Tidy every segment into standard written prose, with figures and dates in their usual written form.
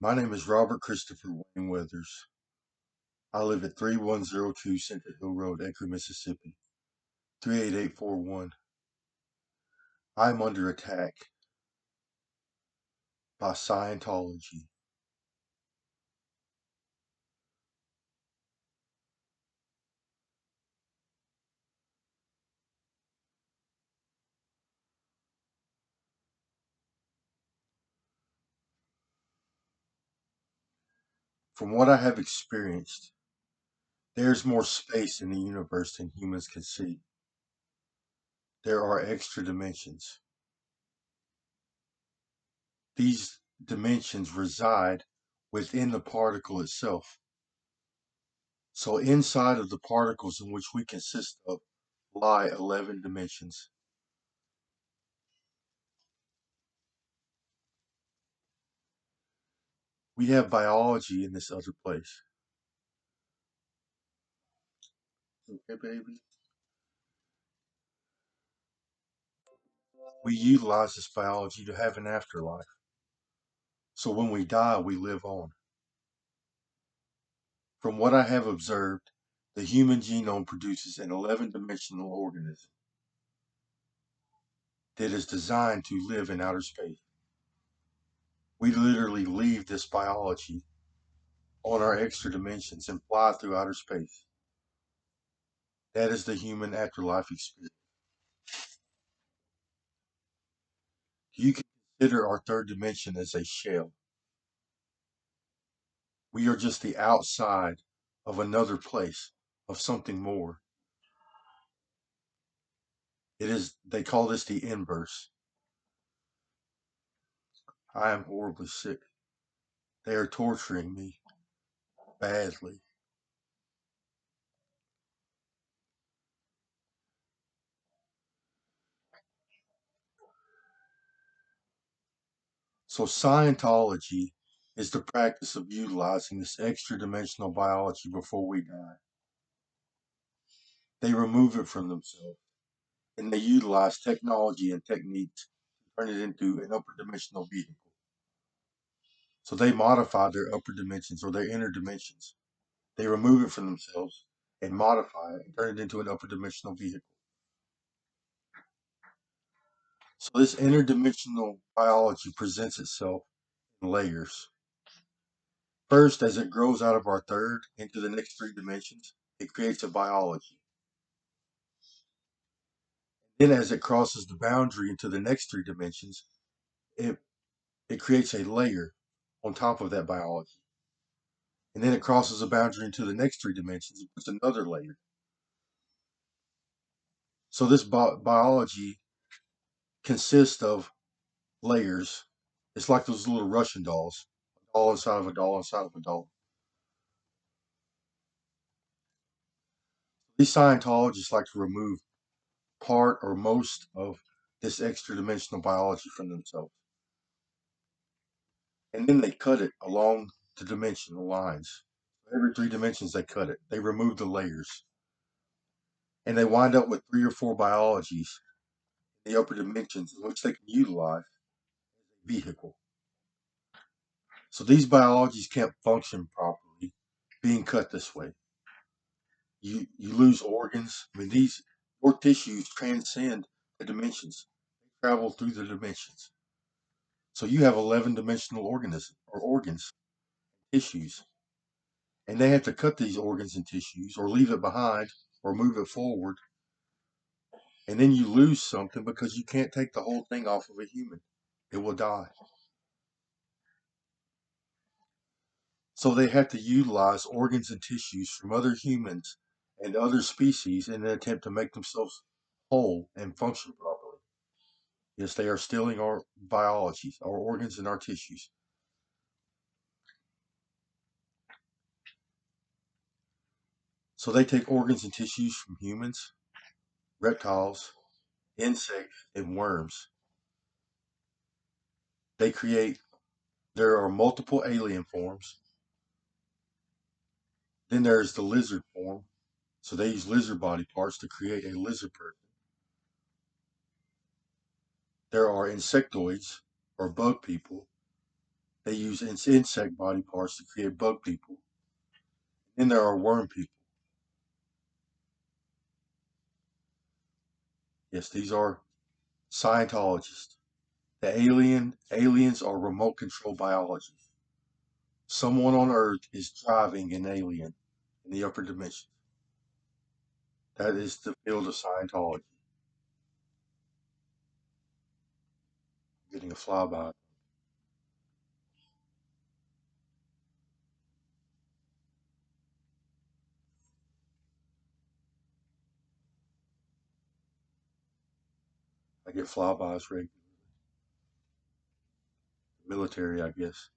My name is Robert Christopher Wayne Weathers. I live at 3102 Central Hill Road, Acre, Mississippi, 38841. I am under attack by Scientology. From what I have experienced, there's more space in the universe than humans can see. There are extra dimensions. These dimensions reside within the particle itself. So inside of the particles in which we consist of lie 11 dimensions. We have biology in this other place. Okay, baby? We utilize this biology to have an afterlife. So when we die, we live on. From what I have observed, the human genome produces an 11-dimensional organism that is designed to live in outer space. We literally leave this biology on our extra dimensions and fly through outer space. That is the human afterlife experience. You can consider our third dimension as a shell. We are just the outside of another place, of something more. They call this the inverse. I am horribly sick. They are torturing me badly. So Scientology is the practice of utilizing this extra dimensional biology before we die. They remove it from themselves and they utilize technology and techniques to turn it into an upper dimensional vehicle. So they modify their upper dimensions or their inner dimensions. They remove it from themselves and modify it and turn it into an upper dimensional vehicle. So this interdimensional biology presents itself in layers. First, as it grows out of our third into the next three dimensions, it creates a biology. Then as it crosses the boundary into the next three dimensions, it, it creates a layer on top of that biology. And then it crosses the boundary into the next three dimensions and puts another layer. So this biology consists of layers. It's like those little Russian dolls, a doll inside of a doll inside of a doll. These Scientologists like to remove part or most of this extra dimensional biology from themselves. And then they cut it along the dimensional lines. Every three dimensions, they cut it. They remove the layers. And they wind up with three or four biologies in the upper dimensions in which they can utilize as a vehicle. So these biologies can't function properly being cut this way. You lose organs. I mean, your tissues transcend the dimensions. They travel through the dimensions. So you have 11-dimensional organisms or organs, tissues. And they have to cut these organs and tissues or leave it behind or move it forward. And then you lose something because you can't take the whole thing off of a human. It will die. So they have to utilize organs and tissues from other humans and other species in an attempt to make themselves whole and function properly. Yes, they are stealing our biology, our organs and our tissues. So they take organs and tissues from humans, reptiles, insects, and worms. They create, there are multiple alien forms. Then there's the lizard form. So they use lizard body parts to create a lizard person. There are insectoids or bug people. They use insect body parts to create bug people. Then there are worm people. Yes, these are Scientologists. The aliens are remote control biology. Someone on Earth is driving an alien in the upper dimension. That is the field of Scientology. Getting a flyby. I get flybys regularly. Military, I guess.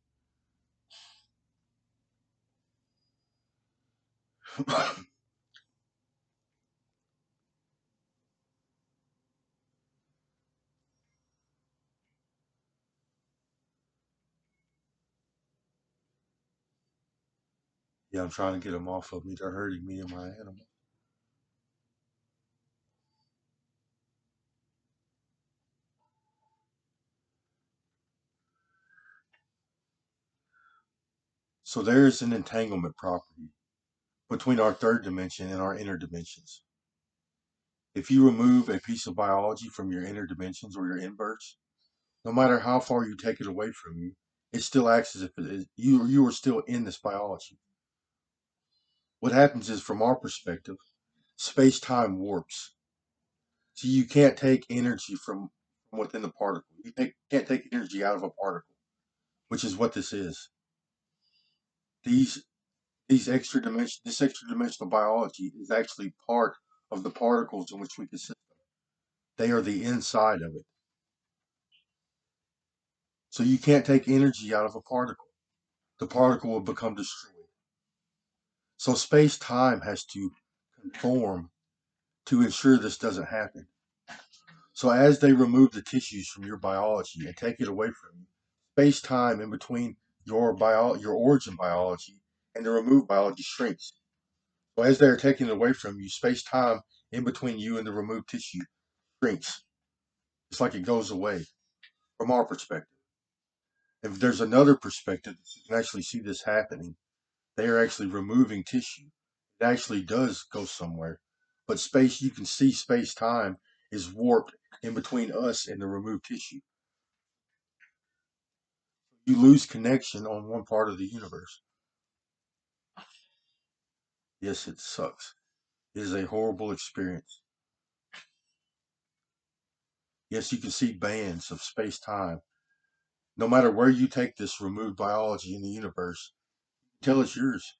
Yeah, I'm trying to get them off of me. They're hurting me and my animal. So there is an entanglement property between our third dimension and our inner dimensions. If you remove a piece of biology from your inner dimensions or your inverts, no matter how far you take it away from you, it still acts as if you are still in this biology. What happens is, from our perspective, space time warps. So you can't take energy from within the particle. Can't take energy out of a particle, which is what this is. These this extra dimensional biology is actually part of the particles in which we consist of. They are the inside of it. So you can't take energy out of a particle. The particle will become destroyed. So space time has to conform to ensure this doesn't happen. So as they remove the tissues from your biology and take it away from you, space time in between your origin biology and the removed biology shrinks. So as they're taking it away from you, space time in between you and the removed tissue shrinks. It's like it goes away from our perspective. If there's another perspective, you can actually see this happening. They are actually removing tissue. It actually does go somewhere. But space, you can see space time is warped in between us and the removed tissue. You lose connection on one part of the universe. Yes, it sucks. It is a horrible experience. Yes, you can see bands of space time. No matter where you take this removed biology in the universe, tell it's yours.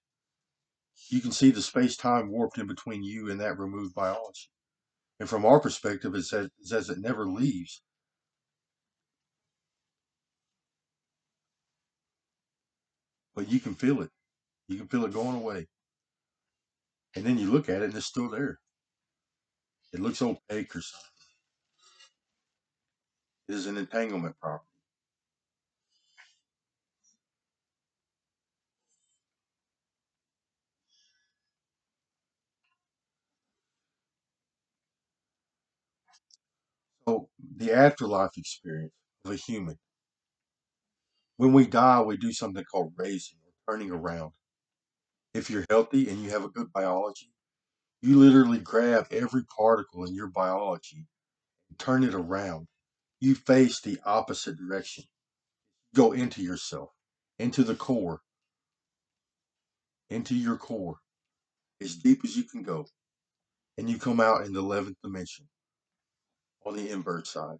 You can see the space time warped in between you and that removed biology. And from our perspective, it says it never leaves, but you can feel it. You can feel it going away. And then you look at it and it's still there. It looks opaque or something. It is an entanglement property. So, the afterlife experience of a human. When we die, we do something called raising or turning around. If you're healthy and you have a good biology, you literally grab every particle in your biology and turn it around. You face the opposite direction. Go into yourself, into the core, into your core, as deep as you can go. And you come out in the 11th dimension on the invert side.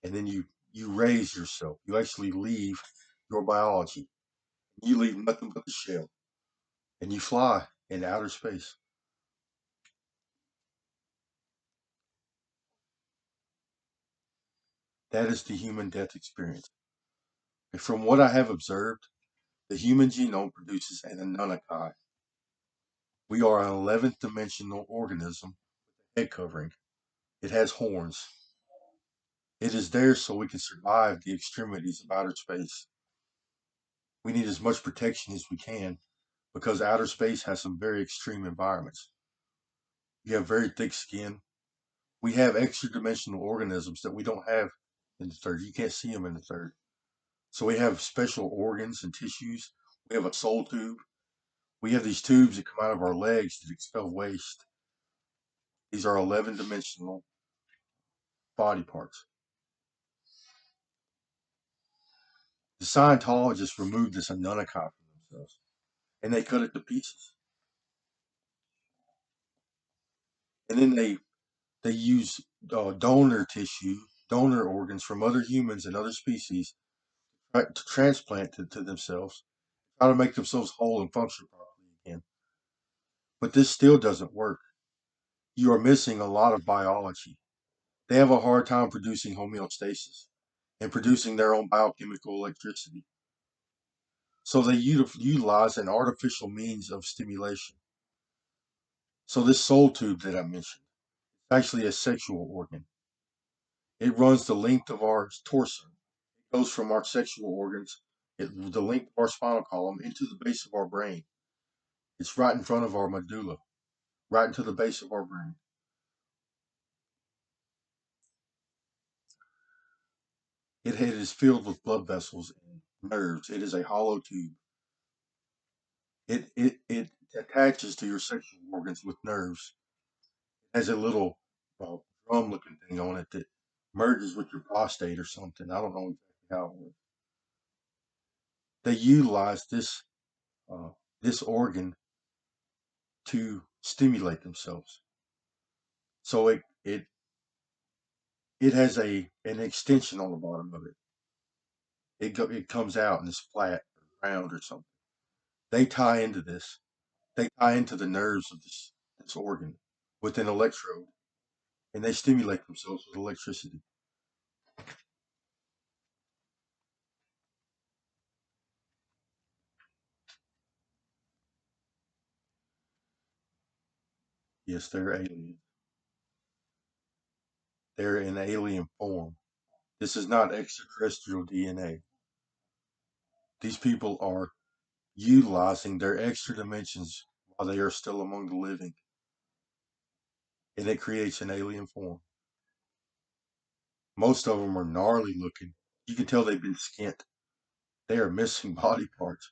And then you raise yourself. You actually leave your biology. You leave nothing but the shell. And you fly in outer space. That is the human death experience. And from what I have observed, the human genome produces an anunnaki. We are an 11th dimensional organism, head covering. It has horns. It is there so we can survive the extremities of outer space. We need as much protection as we can because outer space has some very extreme environments. You have very thick skin. We have extra dimensional organisms that we don't have in the third. You can't see them in the third. So we have special organs and tissues. We have a soul tube. We have these tubes that come out of our legs that expel waste. These are 11 dimensional body parts. The Scientologists removed this Anunnaki from themselves and they cut it to pieces. And then they use donor tissue, donor organs from other humans and other species to transplant it to themselves, try to make themselves whole and function properly again. But this still doesn't work. You are missing a lot of biology. They have a hard time producing homeostasis and producing their own biochemical electricity. So they utilize an artificial means of stimulation. So this soul tube that I mentioned is actually a sexual organ. It runs the length of our torso. It goes from our sexual organs, the length of our spinal column, into the base of our brain. It's right in front of our medulla, right into the base of our brain. It is filled with blood vessels and nerves. It is a hollow tube. It attaches to your sexual organs with nerves. It has a little uh, drum looking thing on it that merges with your prostate or something. I don't know exactly how it works. They utilize uh, this organ to stimulate themselves. So it has an extension on the bottom of it. It comes out and it's flat or round or something. They tie into this. They tie into the nerves of this organ with an electrode, and they stimulate themselves with electricity. Yes, they're aliens. They're in alien form. This is not extraterrestrial DNA. These people are utilizing their extra dimensions while they are still among the living, and it creates an alien form. Most of them are gnarly looking. You can tell they've been skint. They are missing body parts.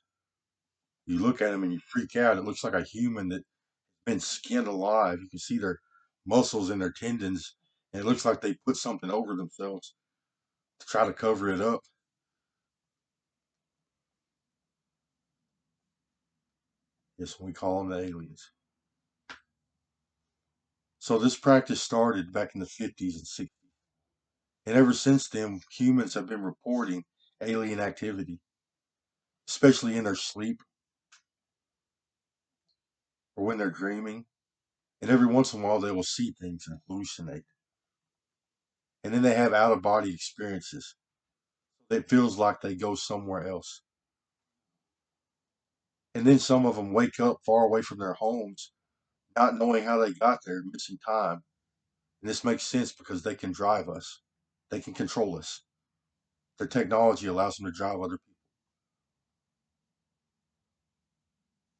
You look at them and you freak out. It looks like a human that's been skinned alive. You can see their muscles and their tendons, and it looks like they put something over themselves to try to cover it up. Yes, we call them the aliens. So this practice started back in the 50s and 60s. And ever since then, humans have been reporting alien activity, especially in their sleep or when they're dreaming. And every once in a while, they will see things and hallucinate. And then they have out of body experiences. It feels like they go somewhere else. And then some of them wake up far away from their homes, not knowing how they got there, missing time. And this makes sense because they can drive us, they can control us. Their technology allows them to drive other people.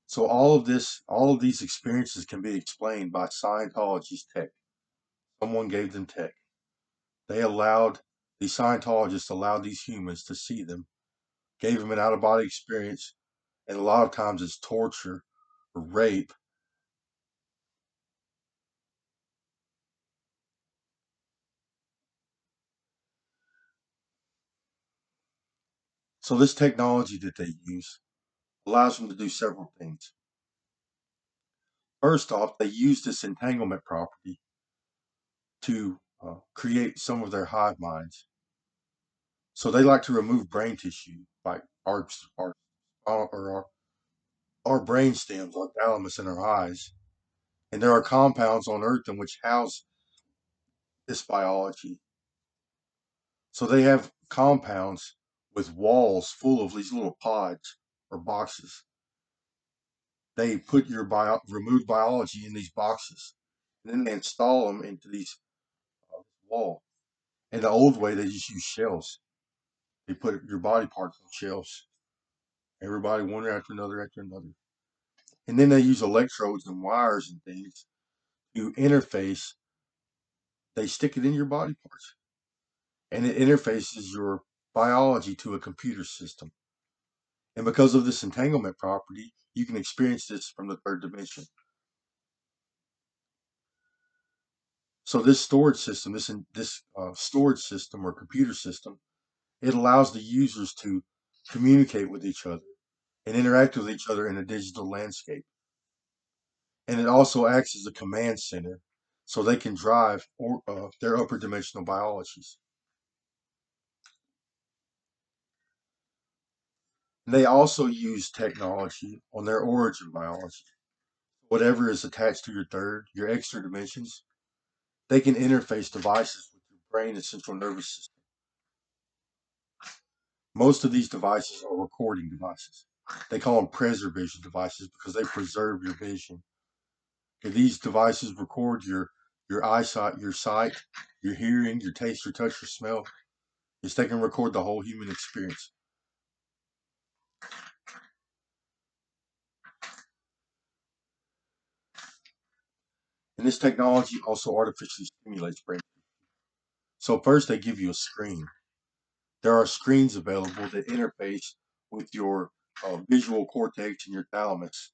So all of these experiences can be explained by Scientology's tech. Someone gave them tech. They allowed the Scientologists allowed these humans to see them, gave them an out of body experience, and a lot of times it's torture or rape. So this technology that they use allows them to do several things. First off, they use this entanglement property to create some of their hive minds. So they like to remove brain tissue, like our brain stems, our thalamus, and our eyes. And there are compounds on Earth in which house this biology. So they have compounds with walls full of these little pods or boxes. They put your removed biology in these boxes, and then they install them into these wall. And the old way, they just use shells. They put your body parts on shelves. Everybody one after another after another. And then they use electrodes and wires and things to interface. They stick it in your body parts. and it interfaces your biology to a computer system. And because of this entanglement property, you can experience this from the third dimension. So this storage system, this storage system or computer system, it allows the users to communicate with each other and interact with each other in a digital landscape. And it also acts as a command center so they can drive their upper dimensional biologies. And they also use technology on their origin biology. Whatever is attached to your third, your extra dimensions, they can interface devices with your brain and central nervous system. Most of these devices are recording devices. They call them preservation devices because they preserve your vision. And these devices record your eyesight, your sight, your hearing, your taste, your touch, your smell. Yes, they can record the whole human experience. And this technology also artificially stimulates brain. So first they give you a screen. There are screens available that interface with your visual cortex and your thalamus.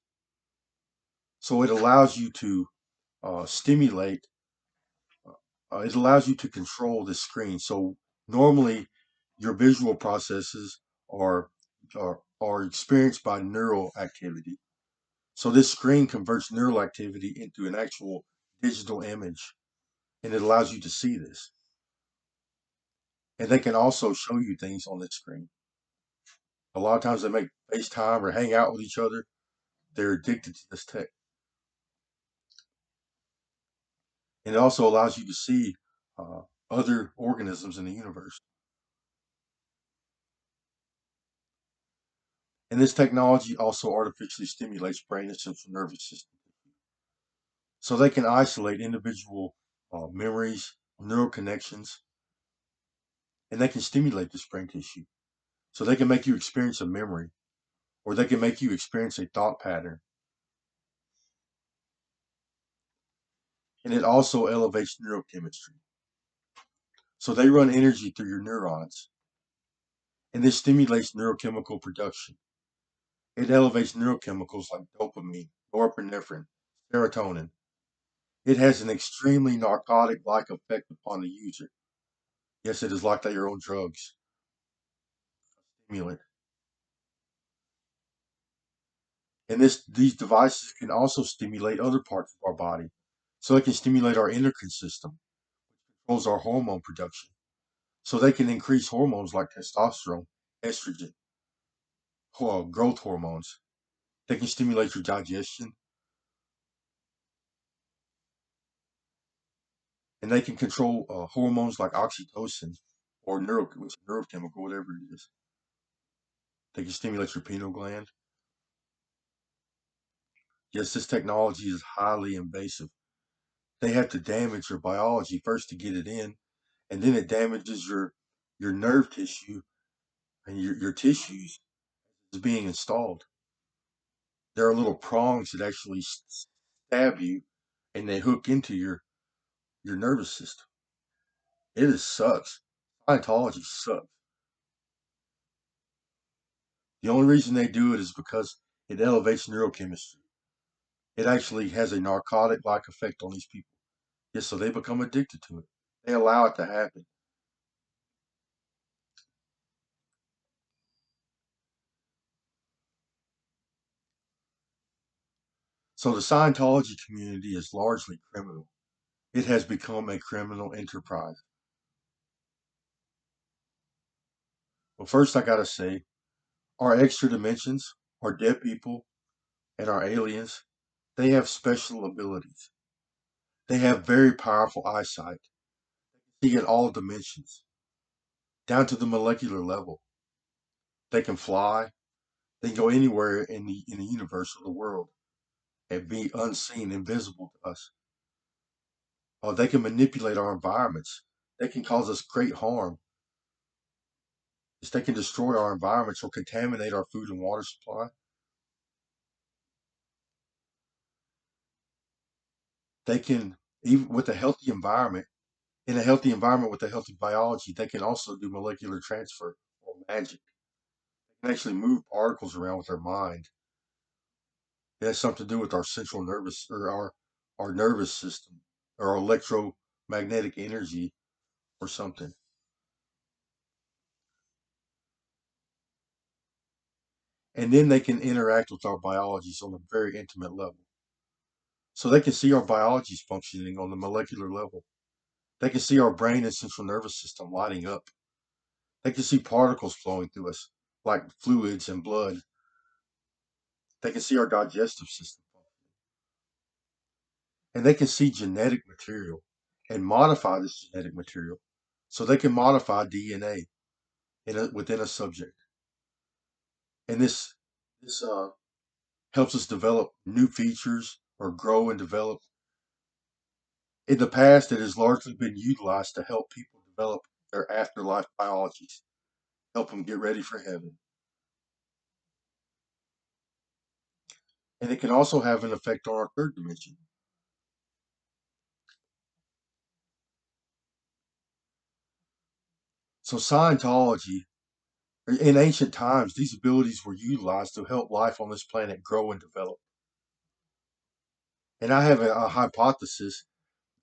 So it allows you to stimulate, it allows you to control the screen. So normally your visual processes are, are experienced by neural activity. So this screen converts neural activity into an actual digital image, and it allows you to see this. And they can also show you things on the screen. A lot of times they make FaceTime or hang out with each other. They're addicted to this tech. And it also allows you to see uh, other organisms in the universe. And this technology also artificially stimulates brain and central nervous system. So they can isolate individual memories, neural connections, and they can stimulate this brain tissue. So they can make you experience a memory, or they can make you experience a thought pattern. And it also elevates neurochemistry. So they run energy through your neurons, and this stimulates neurochemical production. It elevates neurochemicals like dopamine, norepinephrine, serotonin. It has an extremely narcotic-like effect upon the user. Yes, it is like their own drugs, stimulant. And these devices can also stimulate other parts of our body. So it can stimulate our endocrine system, controls our hormone production. So they can increase hormones like testosterone, estrogen, growth hormones. They can stimulate your digestion, and they can control hormones like oxytocin or neurochemical, whatever it is. They can stimulate your pineal gland. Yes, this technology is highly invasive. They have to damage your biology first to get it in, and then it damages your nerve tissue and your tissues is being installed. There are little prongs that actually stab you, and they hook into your nervous system. It is sucks. Scientology sucks. The only reason they do it is because it elevates neurochemistry. It actually has a narcotic-like effect on these people. Yes, so they become addicted to it. They allow it to happen. So the Scientology community is largely criminal. It has become a criminal enterprise. Well, first I gotta say, our extra dimensions, our dead people, and our aliens, they have special abilities. They have very powerful eyesight. They see in all dimensions, down to the molecular level. They can fly. They can go anywhere in the universe or the world and be unseen, invisible to us. They can manipulate our environments. They can cause us great harm. They can destroy our environments or contaminate our food and water supply. They can, even with a healthy environment, in a healthy environment with a healthy biology, they can also do molecular transfer or magic. They can actually move particles around with their mind. It has something to do with our central nervous or our nervous system or our electromagnetic energy or something. And then they can interact with our biologies on a very intimate level. So they can see our biologies functioning on the molecular level. They can see our brain and central nervous system lighting up. They can see particles flowing through us, like fluids and blood. They can see our digestive system. And they can see genetic material and modify this genetic material. So they can modify DNA within a subject. And this helps us develop new features or grow and develop. In the past, it has largely been utilized to help people develop their afterlife biologies, help them get ready for heaven. And it can also have an effect on our third dimension. So Scientology, in ancient times, these abilities were utilized to help life on this planet grow and develop. And I have a hypothesis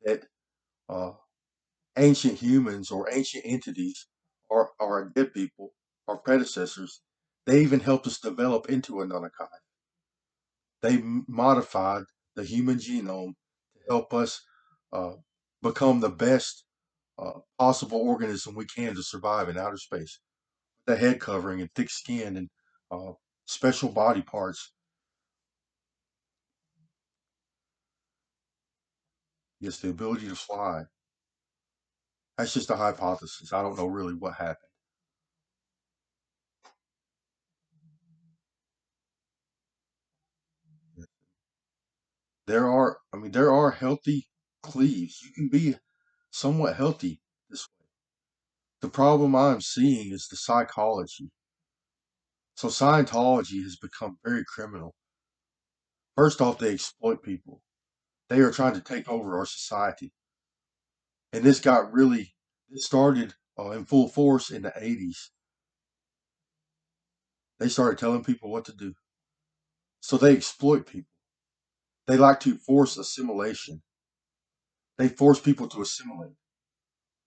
that uh, ancient humans or ancient entities or our dead people, our predecessors, they even helped us develop into a Nanakai. They modified the human genome to help us uh, become the best possible organism we can to survive in outer space. The head covering and thick skin and uh, special body parts. Yes, the ability to fly. That's just a hypothesis. I don't know really what happened. There are healthy cleaves. You can be somewhat healthy this way. The problem I'm seeing is the psychology. So Scientology has become very criminal. First off, they exploit people. They are trying to take over our society. And this started in full force in the 80s. They started telling people what to do. So they exploit people. They like to force assimilation. They force people to assimilate.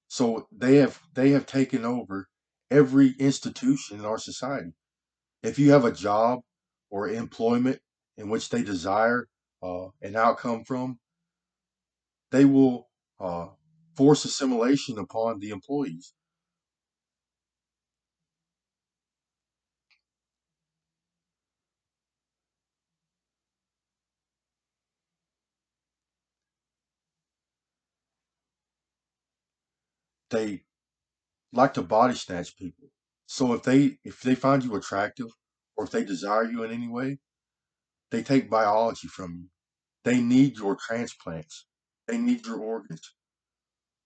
So they have taken over every institution in our society. If you have a job or employment in which they desire an outcome from, they will force assimilation upon the employees. They like to body snatch people. So if they find you attractive or if they desire you in any way, they take biology from you. They need your transplants. They need your organs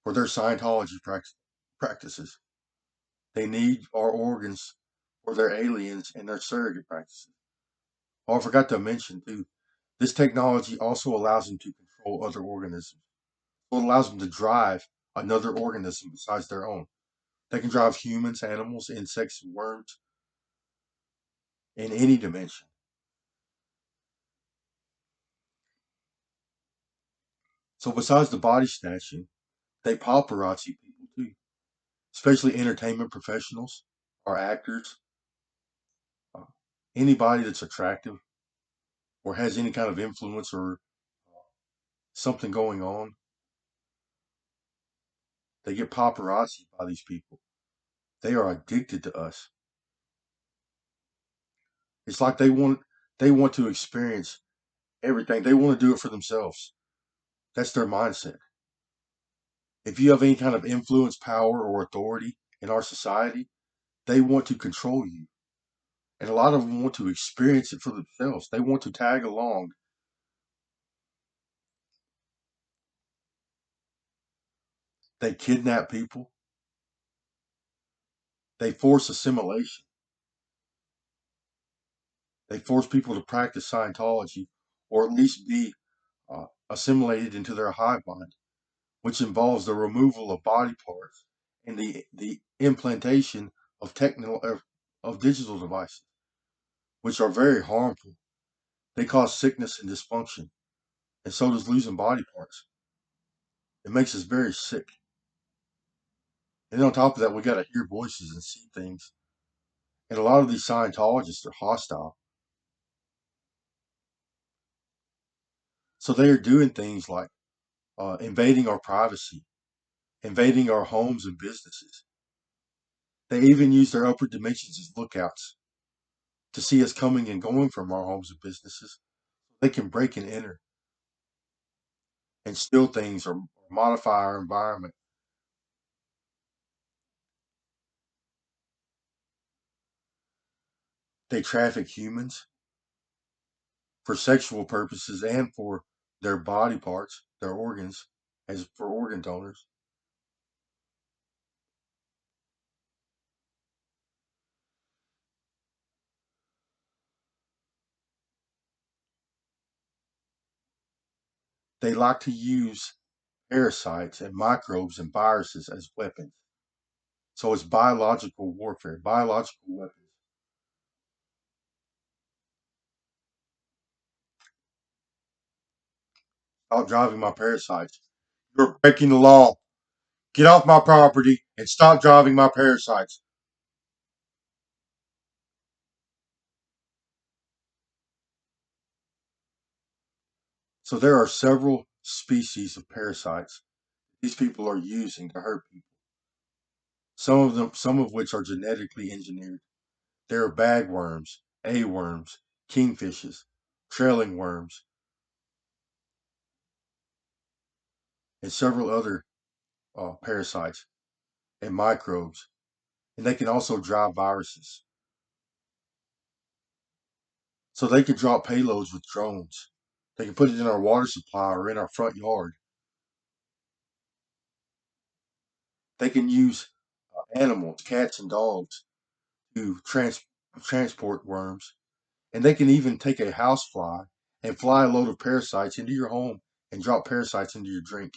for their Scientology practices. They need our organs for their aliens and their surrogate practices. Oh, I forgot to mention too, this technology also allows them to control other organisms. So it allows them to drive another organism besides their own. They can drive humans, animals, insects, and worms in any dimension. So besides the body snatching, they paparazzi people too, especially entertainment professionals or actors, uh, anybody that's attractive or has any kind of influence or something going on. They get paparazzi by these people. They are addicted to us. It's like they want to experience everything. They want to do it for themselves. That's their mindset. If you have any kind of influence, power, or authority in our society, they want to control you. And a lot of them want to experience it for themselves. They want to tag along. They kidnap people. They force assimilation. They force people to practice Scientology or at least be assimilated into their hive mind. which involves the removal of body parts and the implantation of of digital devices, which are very harmful. They cause sickness and dysfunction, and so does losing body parts. It makes us very sick. And then on top of that, we got to hear voices and see things. And a lot of these Scientologists are hostile. So they are doing things like invading our privacy, invading our homes and businesses. They even use their upper dimensions as lookouts to see us coming and going from our homes and businesses. They can break and enter and steal things or modify our environment. They traffic humans for sexual purposes and for their body parts, their organs, as for organ donors. They like to use parasites and microbes and viruses as weapons. So it's biological warfare, biological weapons. Stop driving my parasites. You're breaking the law. Get off my property and stop driving my parasites. So there are several species of parasites these people are using to hurt people. Some of which are genetically engineered. There are bagworms, A-worms, kingfishes, trailing worms, and several other parasites and microbes. And they can also drive viruses. So they can drop payloads with drones. They can put it in our water supply or in our front yard. They can use animals, cats and dogs, to transport worms. And they can even take a housefly and fly a load of parasites into your home and drop parasites into your drink.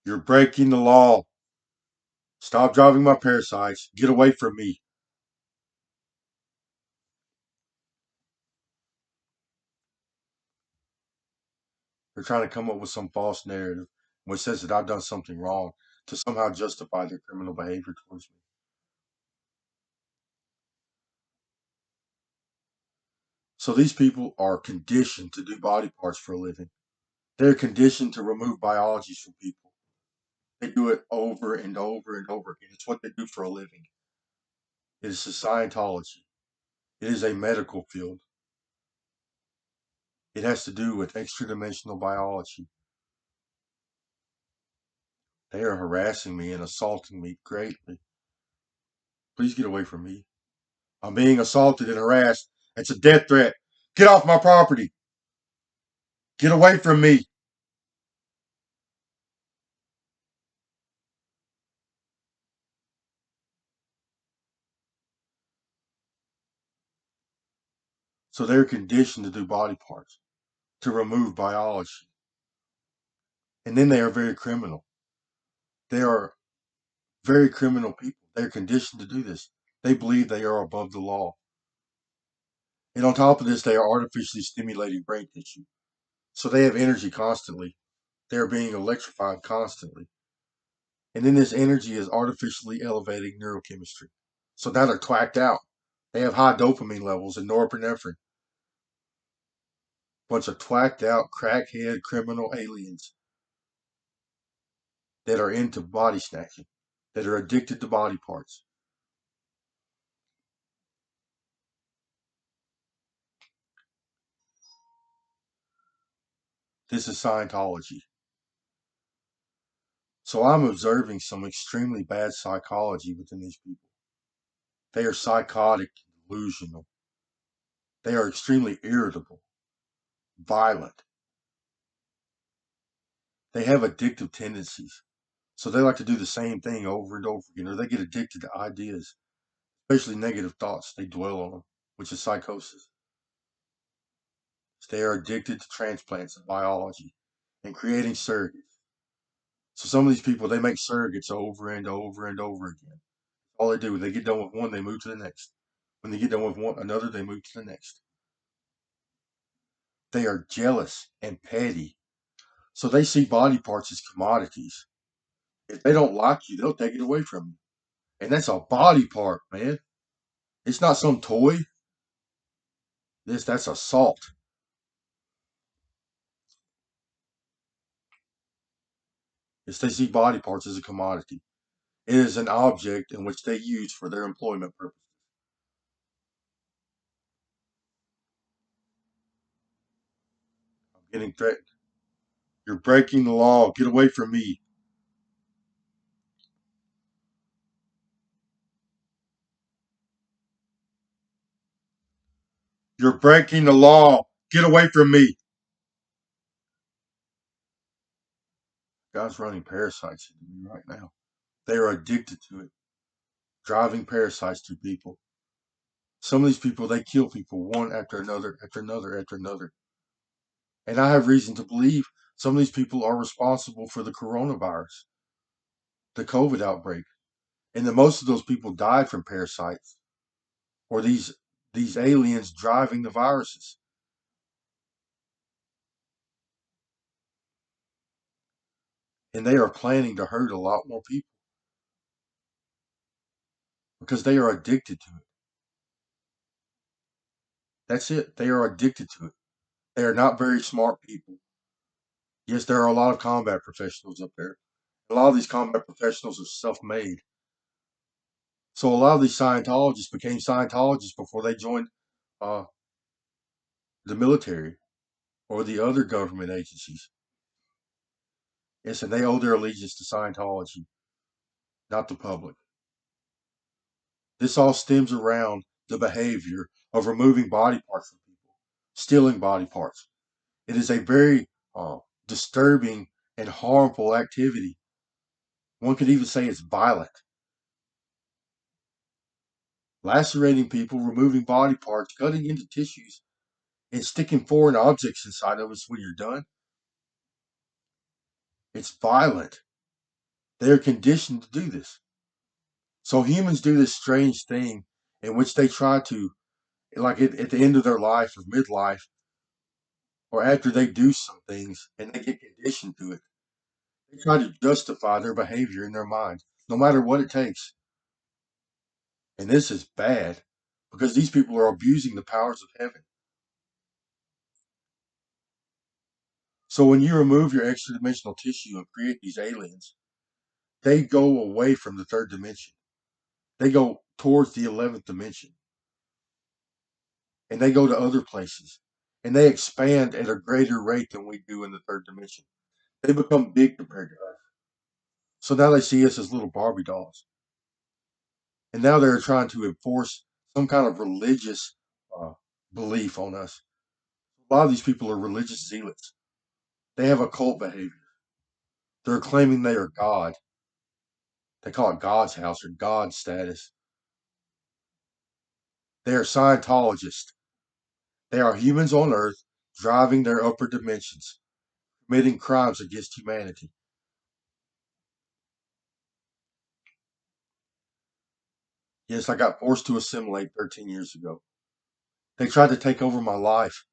You're breaking the law. Stop driving my parasites. Get away from me. They're trying to come up with some false narrative which says that I've done something wrong to somehow justify their criminal behavior towards me. So these people are conditioned to do body parts for a living. They're conditioned to remove biologies from people. They do it over and over and over again. It's what they do for a living. It is a Scientology. It is a medical field. It has to do with extra dimensional biology. They are harassing me and assaulting me greatly. Please get away from me. I'm being assaulted and harassed. It's a death threat. Get off my property. Get away from me. So they're conditioned to do body parts, to remove biology. And then they are very criminal. They are very criminal people. They're conditioned to do this. They believe they are above the law. And on top of this, they are artificially stimulating brain tissue. So they have energy constantly. They are being electrified constantly. And then this energy is artificially elevating neurochemistry. So now they're twacked out. They have high dopamine levels and norepinephrine. Bunch of twacked out, crackhead, criminal aliens that are into body snatching, that are addicted to body parts. This is Scientology. So I'm observing some extremely bad psychology within these people. They are psychotic, delusional. They are extremely irritable, violent. They have addictive tendencies. So they like to do the same thing over and over again, or they get addicted to ideas, especially negative thoughts. They dwell on them, which is psychosis. They are addicted to transplants and biology and creating surrogates. So some of these people, they make surrogates over and over and over again. All they do, they get done with one, they move to the next. When they get done with another, they move to the next. They are jealous and petty. So they see body parts as commodities. If they don't like you, they'll take it away from you. And that's a body part, man. It's not some toy. That's assault. It's they see body parts as a commodity. It is an object in which they use for their employment purpose. I'm getting threatened. You're breaking the law. Get away from me. You're breaking the law. Get away from me. God's running parasites into me right now. They are addicted to it, driving parasites to people. Some of these people, they kill people one after another, after another, after another. And I have reason to believe some of these people are responsible for the coronavirus, the COVID outbreak, and that most of those people died from parasites or these aliens driving the viruses. And they are planning to hurt a lot more people because they are addicted to it. That's it. They are addicted to it. They are not very smart people. Yes, there are a lot of combat professionals up there. A lot of these combat professionals are self-made. So a lot of these Scientologists became Scientologists before they joined uh, the military or the other government agencies. Yes, and they owe their allegiance to Scientology, not the public. This all stems around the behavior of removing body parts from people, stealing body parts. It is a very disturbing and harmful activity. One could even say it's violent. Lacerating people, removing body parts, cutting into tissues, and sticking foreign objects inside of us when you're done. It's violent. They are conditioned to do this. So humans do this strange thing in which they try to, like at the end of their life or midlife, or after they do some things and they get conditioned to it, they try to justify their behavior in their mind, no matter what it takes. And this is bad because these people are abusing the powers of heaven. So when you remove your extra dimensional tissue and create these aliens, they go away from the third dimension. They go towards the 11th dimension and they go to other places and they expand at a greater rate than we do in the third dimension. They become big compared to us. So now they see us as little Barbie dolls. And now they're trying to enforce some kind of religious uh, belief on us. A lot of these people are religious zealots. They have occult behavior. They're claiming they are God. They call it God's house or God status. They are Scientologists. They are humans on earth driving their upper dimensions, committing crimes against humanity. Yes, I got forced to assimilate 13 years ago. They tried to take over my life.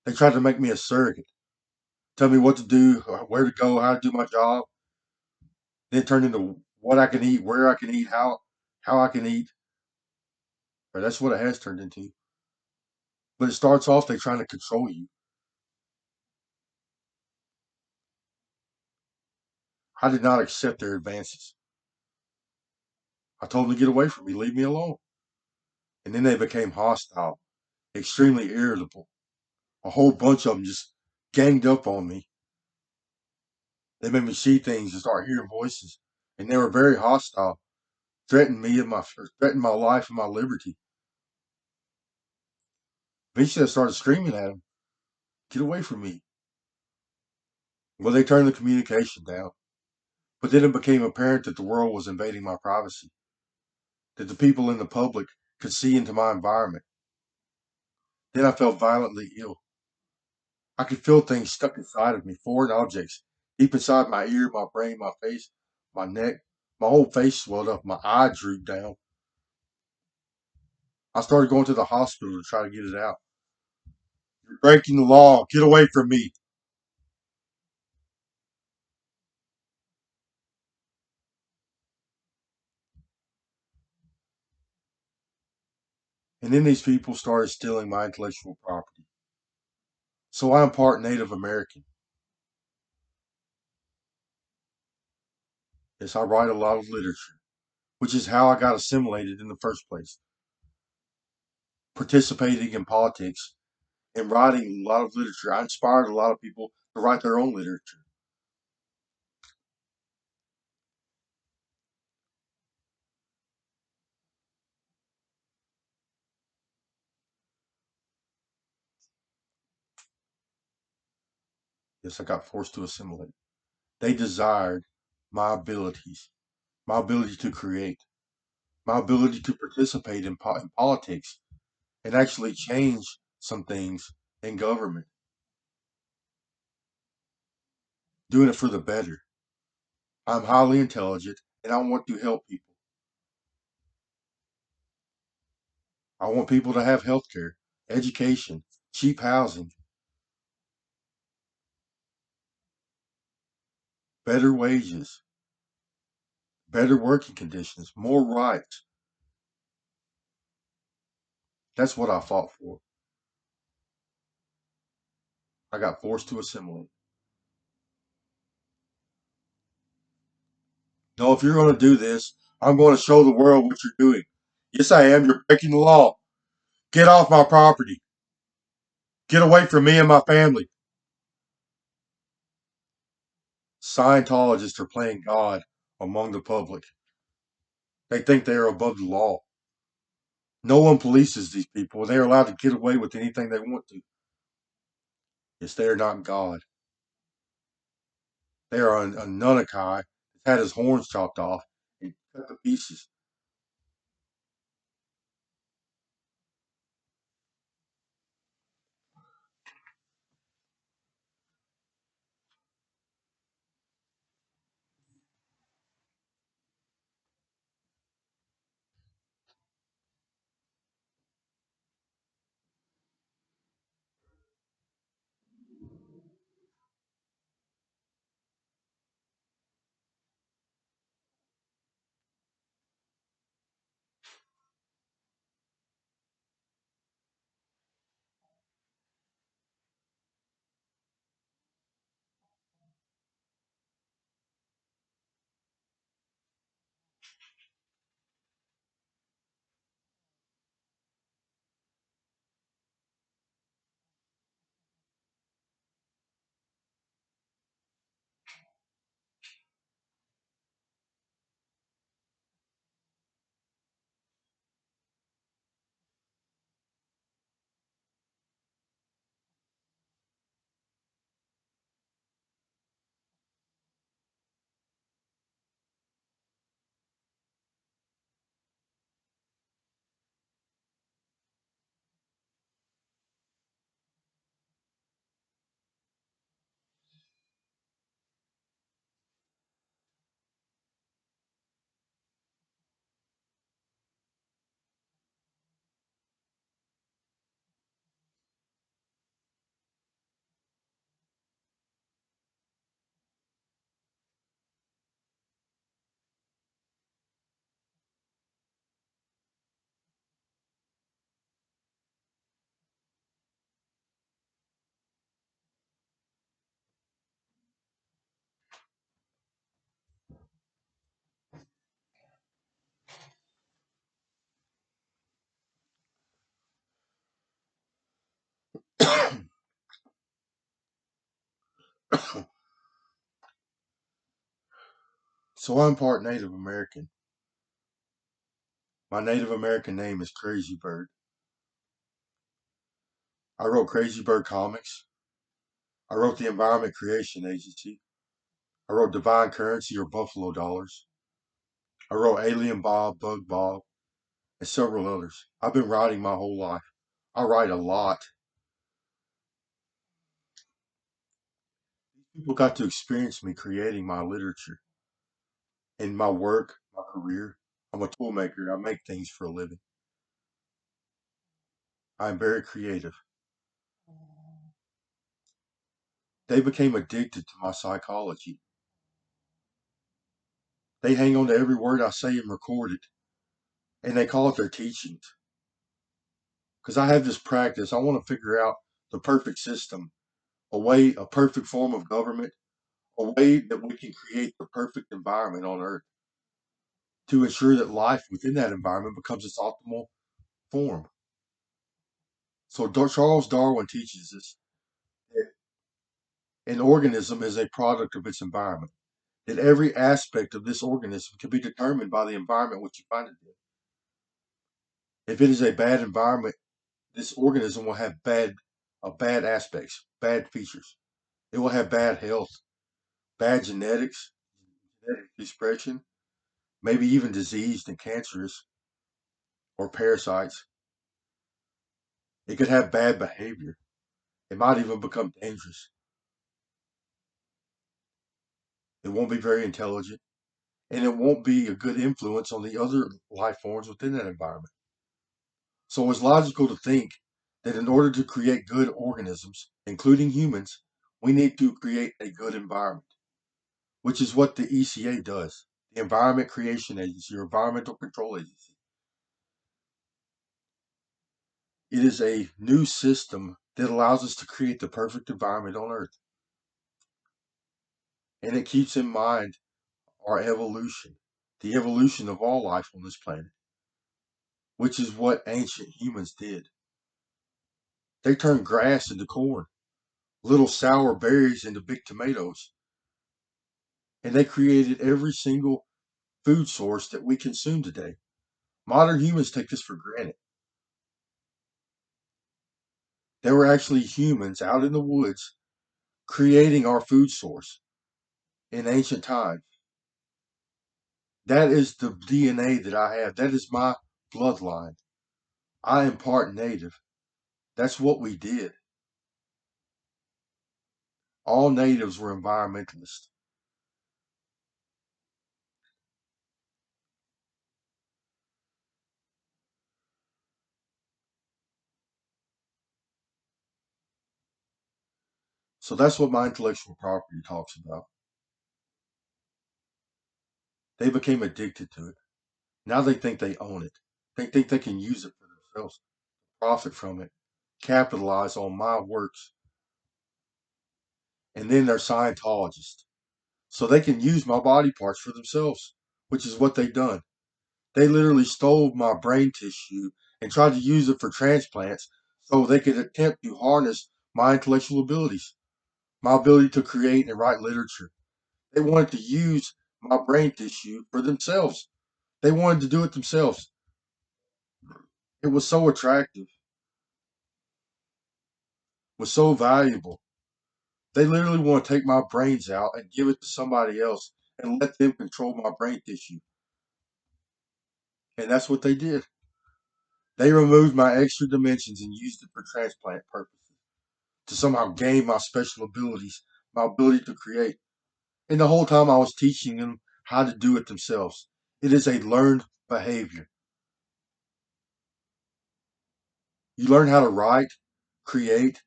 They tried to make me a surrogate, tell me what to do, where to go, how to do my job, then turn into what I can eat, where I can eat, how I can eat. Or that's what it has turned into. But it starts off they trying to control you. I did not accept their advances. I told them to get away from me, leave me alone. And then they became hostile, extremely irritable. A whole bunch of them just ganged up on me. They made me see things and start hearing voices. And they were very hostile, threatened me and threatened my life and my liberty. Eventually I started screaming at them, get away from me. Well, they turned the communication down. But then it became apparent that the world was invading my privacy, that the people in the public could see into my environment. Then I felt violently ill. I could feel things stuck inside of me, foreign objects, deep inside my ear, my brain, my face, my neck. My whole face swelled up, my eye drooped down. I started going to the hospital to try to get it out. You're breaking the law. Get away from me. And then these people started stealing my intellectual property. So I'm part Native American. Yes, I write a lot of literature, which is how I got assimilated in the first place. Participating in politics and writing a lot of literature, I inspired a lot of people to write their own literature. Yes, I got forced to assimilate. They desired my abilities, my ability to create, my ability to participate in politics and actually change some things in government, doing it for the better. I'm highly intelligent and I want to help people. I want people to have health care, education, cheap housing, better wages, better working conditions, more rights. That's what I fought for. I got forced to assimilate. No, if you're going to do this, I'm going to show the world what you're doing. Yes, I am. You're breaking the law. Get off my property. Get away from me and my family. Scientologists are playing God among the public. They think they are above the law. No one polices these people. They are allowed to get away with anything they want to. Yes, they are not God. They are a Nunnakai that's had his horns chopped off and cut to pieces. So I'm part Native American. My Native American name is Crazy Bird. I wrote Crazy Bird comics. I wrote the Environment Creation Agency. I wrote Divine Currency or Buffalo Dollars. I wrote Alien Bob, Bug Bob, and several others. I've been writing my whole life. I write a lot. People got to experience me creating my literature and my work, my career. I'm a tool maker. I make things for a living. I'm very creative. They became addicted to my psychology. They hang on to every word I say and record it, and they call it their teachings. Because I have this practice, I want to figure out the perfect system, a perfect form of government, a way that we can create the perfect environment on Earth to ensure that life within that environment becomes its optimal form. So Charles Darwin teaches us that an organism is a product of its environment, that every aspect of this organism can be determined by the environment which you find it in. If it is a bad environment, this organism will have bad aspects, bad features. It will have bad health, bad genetics, genetic expression, maybe even diseased and cancerous or parasites. It could have bad behavior. It might even become dangerous. It won't be very intelligent, and it won't be a good influence on the other life forms within that environment. So it's logical to think that in order to create good organisms, including humans, we need to create a good environment, which is what the ECA does, the Environment Creation Agency or Environmental Control Agency. It is a new system that allows us to create the perfect environment on Earth. And it keeps in mind our evolution, the evolution of all life on this planet, which is what ancient humans did. They turned grass into corn, little sour berries into big tomatoes, and they created every single food source that we consume today. Modern humans take this for granted. There were actually humans out in the woods creating our food source in ancient times. That is the DNA that I have. That is my bloodline. I am part native. That's what we did. All natives were environmentalists. So that's what my intellectual property talks about. They became addicted to it. Now they think they own it. They think they can use it for themselves, profit from it, capitalize on my works. And then they're Scientologists. So they can use my body parts for themselves, which is what they've done. They literally stole my brain tissue and tried to use it for transplants so they could attempt to harness my intellectual abilities, my ability to create and write literature. They wanted to use my brain tissue for themselves. They wanted to do it themselves. It was so attractive, was so valuable. They literally want to take my brains out and give it to somebody else and let them control my brain tissue. And that's what they did. They removed my extra dimensions and used it for transplant purposes to somehow gain my special abilities, my ability to create. And the whole time I was teaching them how to do it themselves. It is a learned behavior. You learn how to write, create,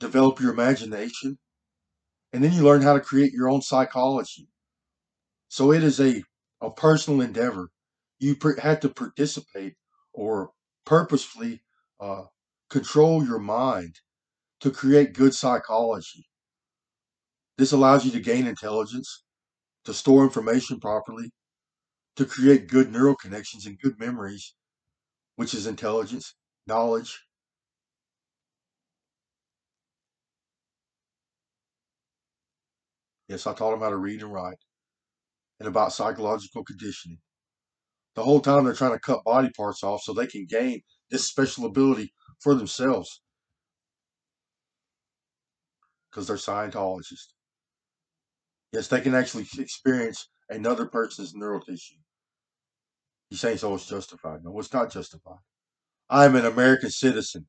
develop your imagination, and then you learn how to create your own psychology. So it is a personal endeavor. You have to participate or purposefully uh, control your mind to create good psychology. This allows you to gain intelligence, to store information properly, to create good neural connections and good memories, which is intelligence, knowledge. Yes, I taught them how to read and write and about psychological conditioning. The whole time they're trying to cut body parts off so they can gain this special ability for themselves because they're Scientologists. Yes, they can actually experience another person's neural tissue. He's saying so it's justified. No, it's not justified. I am an American citizen.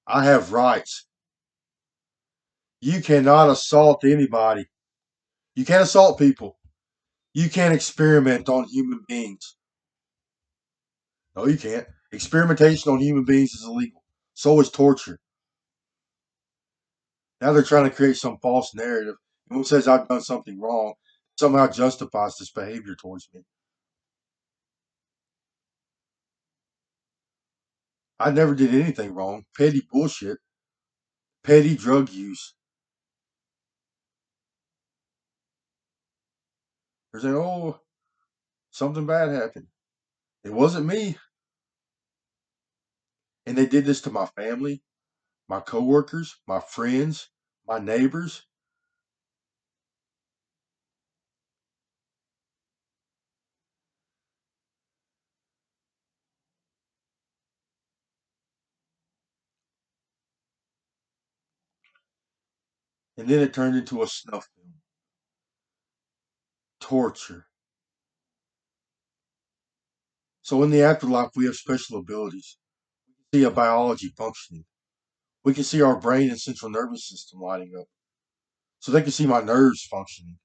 I have rights. You cannot assault anybody. You can't assault people. You can't experiment on human beings. No, you can't. Experimentation on human beings is illegal. So is torture. Now they're trying to create some false narrative. Who says I've done something wrong somehow justifies this behavior towards me. I never did anything wrong. Petty bullshit. Petty drug use. They're saying, oh, something bad happened. It wasn't me. And they did this to my family, my coworkers, my friends, my neighbors. And then it turned into a snuff film. Torture. So in the afterlife, we have special abilities. We see a biology functioning. We can see our brain and central nervous system lighting up. So they can see my nerves functioning.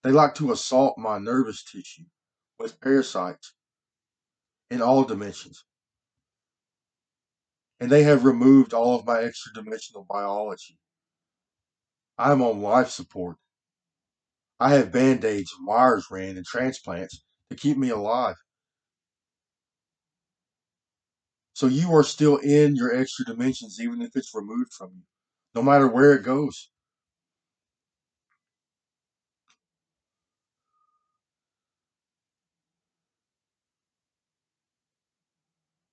They like to assault my nervous tissue with parasites in all dimensions. And they have removed all of my extra dimensional biology. I'm on life support. I have band-aids and wires ran and transplants to keep me alive. So you are still in your extra dimensions even if it's removed from you, no matter where it goes.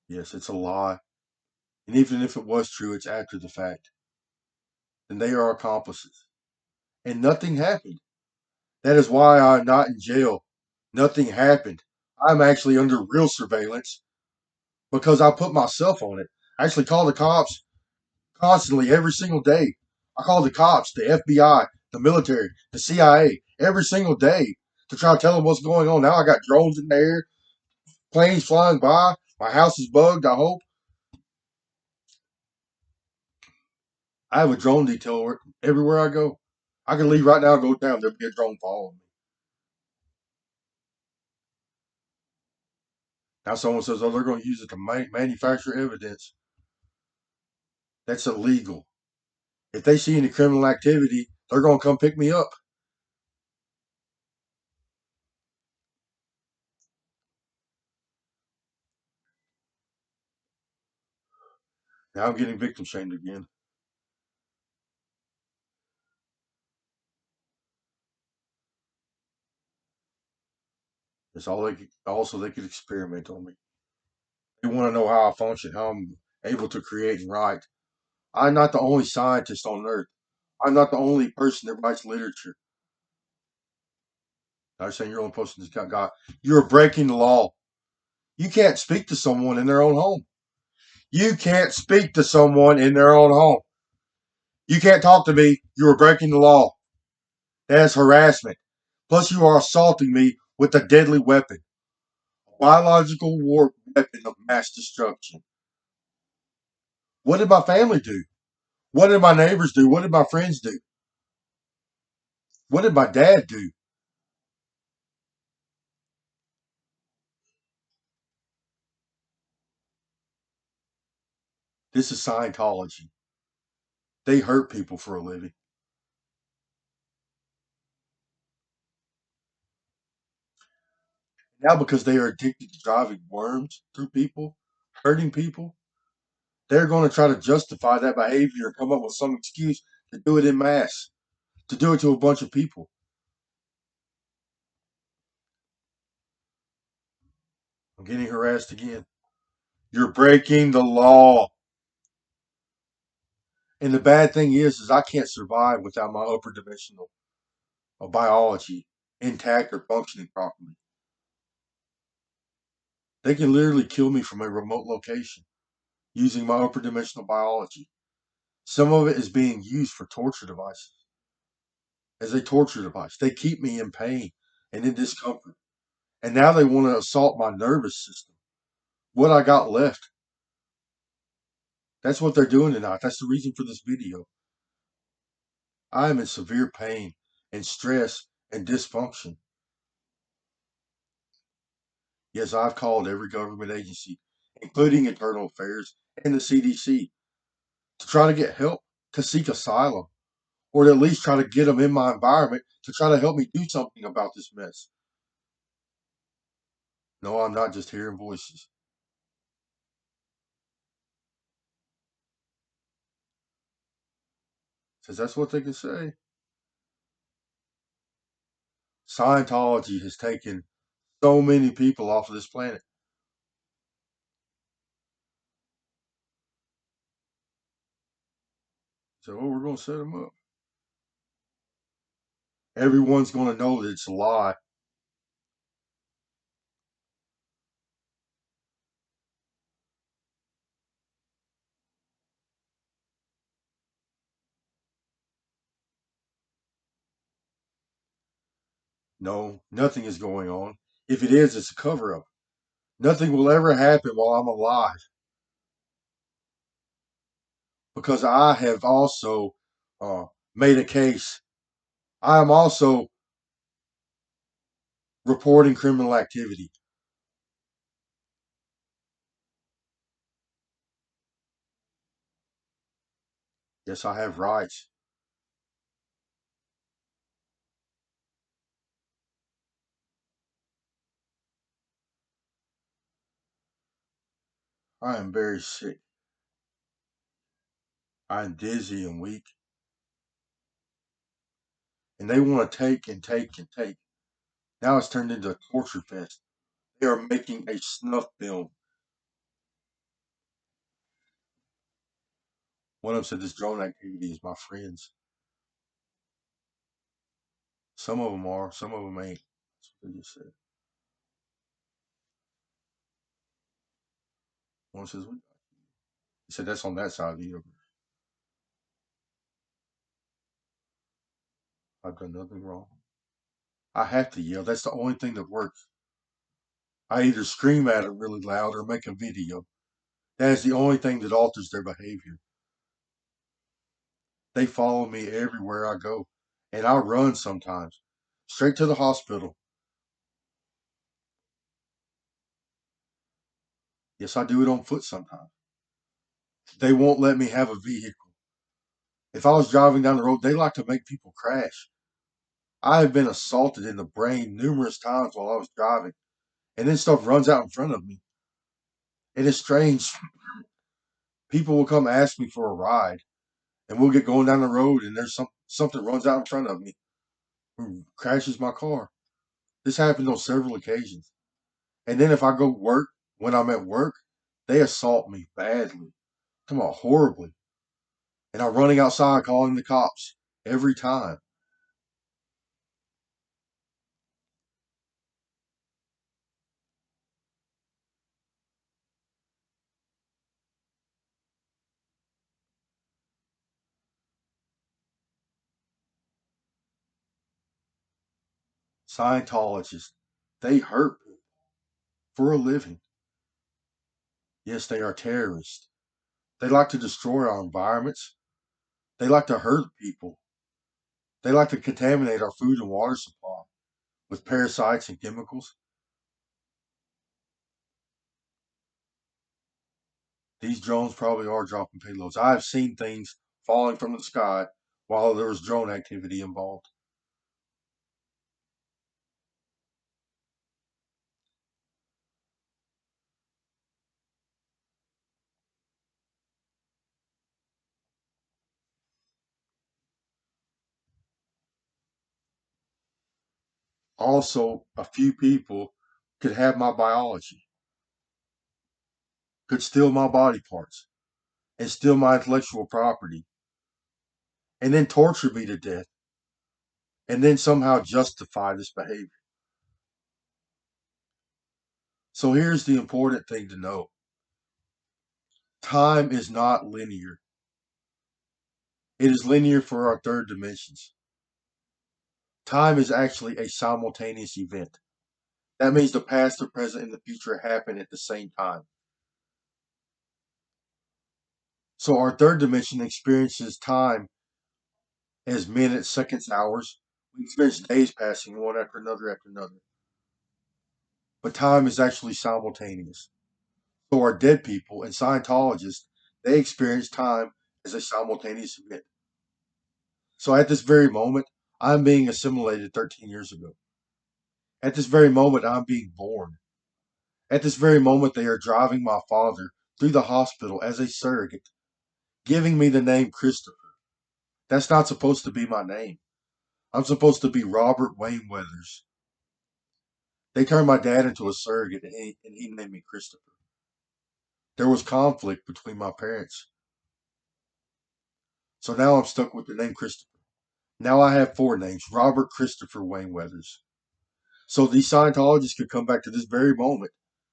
Yes, it's a lie. And even if it was true, it's after the fact. And they are accomplices. And nothing happened. That is why I'm not in jail. Nothing happened. I'm actually under real surveillance because I put myself on it. I actually call the cops constantly every single day. I call the cops, the FBI, the military, the CIA every single day to try to tell them what's going on. Now I got drones in the air, planes flying by. My house is bugged, I hope. I have a drone detail everywhere I go. I can leave right now and go down. There'll be a drone following me. Now someone says, oh, they're going to use it to manufacture evidence. That's illegal. If they see any criminal activity, they're going to come pick me up. Now I'm getting victim shamed again. It's all they could, also they could experiment on me. They want to know how I function, how I'm able to create and write. I'm not the only scientist on Earth. I'm not the only person that writes literature. I'm saying you're the only person that's got God. You're breaking the law. You can't speak to someone in their own home. You can't speak to someone in their own home. You can't talk to me. You are breaking the law. That is harassment. Plus, you are assaulting me with a deadly weapon, a biological war weapon of mass destruction. What did my family do? What did my neighbors do? What did my friends do? What did my dad do? This is Scientology. They hurt people for a living. Now, because they are addicted to driving worms through people, hurting people, they're going to try to justify that behavior and come up with some excuse to do it in mass, to do it to a bunch of people. I'm getting harassed again. You're breaking the law. And the bad thing is I can't survive without my upper dimensional biology intact or functioning properly. They can literally kill me from a remote location using my upper dimensional biology. Some of it is being used for torture devices, as a torture device. They keep me in pain and in discomfort. And now they want to assault my nervous system. What I got left. That's what they're doing tonight. That's the reason for this video. I am in severe pain and stress and dysfunction. Yes, I've called every government agency, including Internal Affairs and the CDC, to try to get help to seek asylum, or to at least try to get them in my environment to try to help me do something about this mess. No, I'm not just hearing voices. Because that's what they can say. Scientology has taken so many people off of this planet. So, oh, we're going to set them up. Everyone's going to know that it's a lie. No, nothing is going on. If it is, it's a cover up. Nothing will ever happen while I'm alive because I have also uh, made a case. I am also reporting criminal activity. Yes, I have rights. I am very sick. I am dizzy and weak. And they want to take and take and take. Now it's turned into a torture fest. They are making a snuff film. One of them said this drone activity is my friends. Some of them are, some of them ain't. That's what they just said. One says, "What?" He said, that's on that side of the universe. I've done nothing wrong. I have to yell. That's the only thing that works. I either scream at them really loud or make a video. That is the only thing that alters their behavior. They follow me everywhere I go. And I run sometimes. Straight to the hospital. Yes, I do it on foot sometimes. They won't let me have a vehicle. If I was driving down the road, they like to make people crash. I have been assaulted in the brain numerous times while I was driving, and then stuff runs out in front of me. It is strange. People will come ask me for a ride, and we'll get going down the road, and there's something runs out in front of me, crashes my car. This happened on several occasions. And then if I go work, when I'm at work, they assault me badly. Come on, horribly. And I'm running outside calling the cops every time. Scientologists, they hurt people for a living. Yes, they are terrorists. They like to destroy our environments. They like to hurt people. They like to contaminate our food and water supply with parasites and chemicals. These drones probably are dropping payloads. I've seen things falling from the sky while there was drone activity involved. Also, a few people could have my biology, could steal my body parts, and steal my intellectual property, and then torture me to death, and then somehow justify this behavior. So here's the important thing to know: time is not linear. It is linear for our third dimensions. Time is actually a simultaneous event. That means the past, the present, and the future happen at the same time. So our third dimension experiences time as minutes, seconds, hours. We experience days passing one after another after another. But time is actually simultaneous. So are dead people and Scientologists, they experience time as a simultaneous event. So at this very moment, I'm being assimilated 13 years ago. At this very moment, I'm being born. At this very moment, they are driving my father through the hospital as a surrogate, giving me the name Christopher. That's not supposed to be my name. I'm supposed to be Robert Wayne Weathers. They turned my dad into a surrogate and he named me Christopher. There was conflict between my parents. So now I'm stuck with the name Christopher. Now I have four names Robert Christopher Wayne Weathers. So these Scientologists could come back to this very moment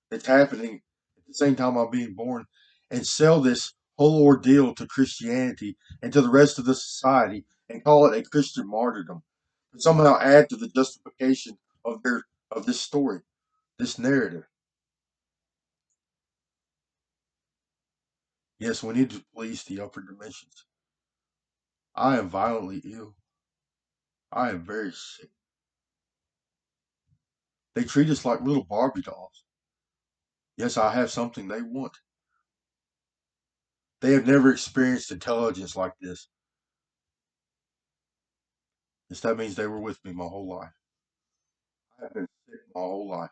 that's happening at the same time I'm being born and sell this whole ordeal to Christianity and to the rest of the society and call it a Christian martyrdom and somehow add to the justification of this story, this narrative. Yes, we need to police the upper dimensions. I am violently ill. I am very sick. They treat us like little Barbie dolls. Yes, I have something they want. They have never experienced intelligence like this. Yes, that means they were with me my whole life. I have been sick my whole life.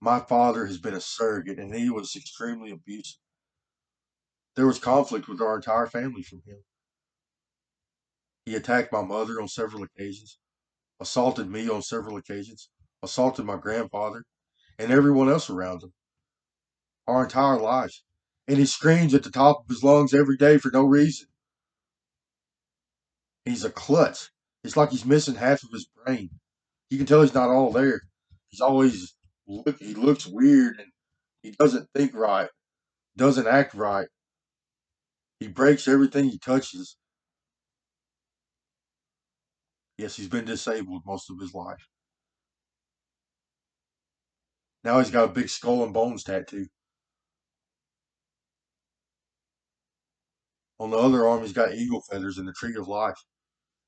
My father has been a surrogate and he was extremely abusive. There was conflict with our entire family from him. He attacked my mother on several occasions, assaulted me on several occasions, assaulted my grandfather and everyone else around him our entire lives. And he screams at the top of his lungs every day for no reason. He's a klutz. It's like he's missing half of his brain. You can tell he's not all there. He's always he looks weird and he doesn't think right, doesn't act right. He breaks everything he touches. Yes, he's been disabled most of his life. Now he's got a big skull and bones tattoo. On the other arm, he's got eagle feathers and the tree of life.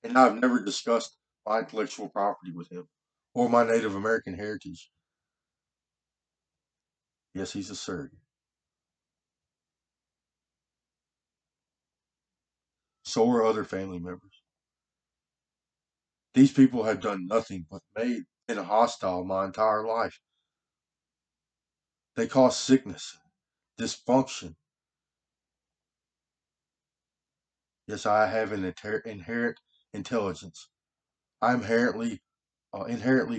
And I've never discussed my intellectual property with him or my Native American heritage. Yes, he's a surrogate. So are other family members. These people have done nothing but been hostile my entire life. They cause sickness, dysfunction. Yes, I have an inherent intelligence. I'm inherently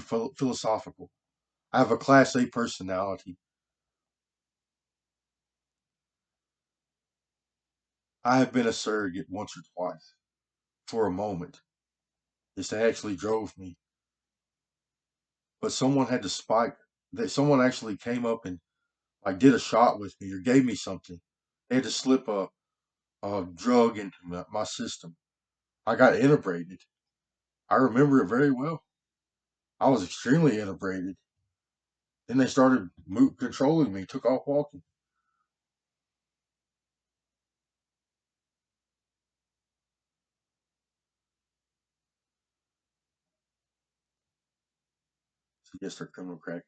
philosophical. I have a Class A personality. I have been a surrogate once or twice for a moment. This actually drove me. But someone had to spike. That someone actually came up and like did a shot with me or gave me something. They had to slip a drug into my system. I got integrated. I remember it very well. I was extremely integrated. Then they started controlling me, took off walking. So yes, they're criminal cracking.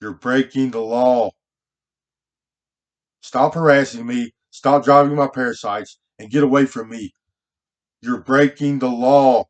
You're breaking the law. Stop harassing me. Stop driving my parasites and get away from me. You're breaking the law.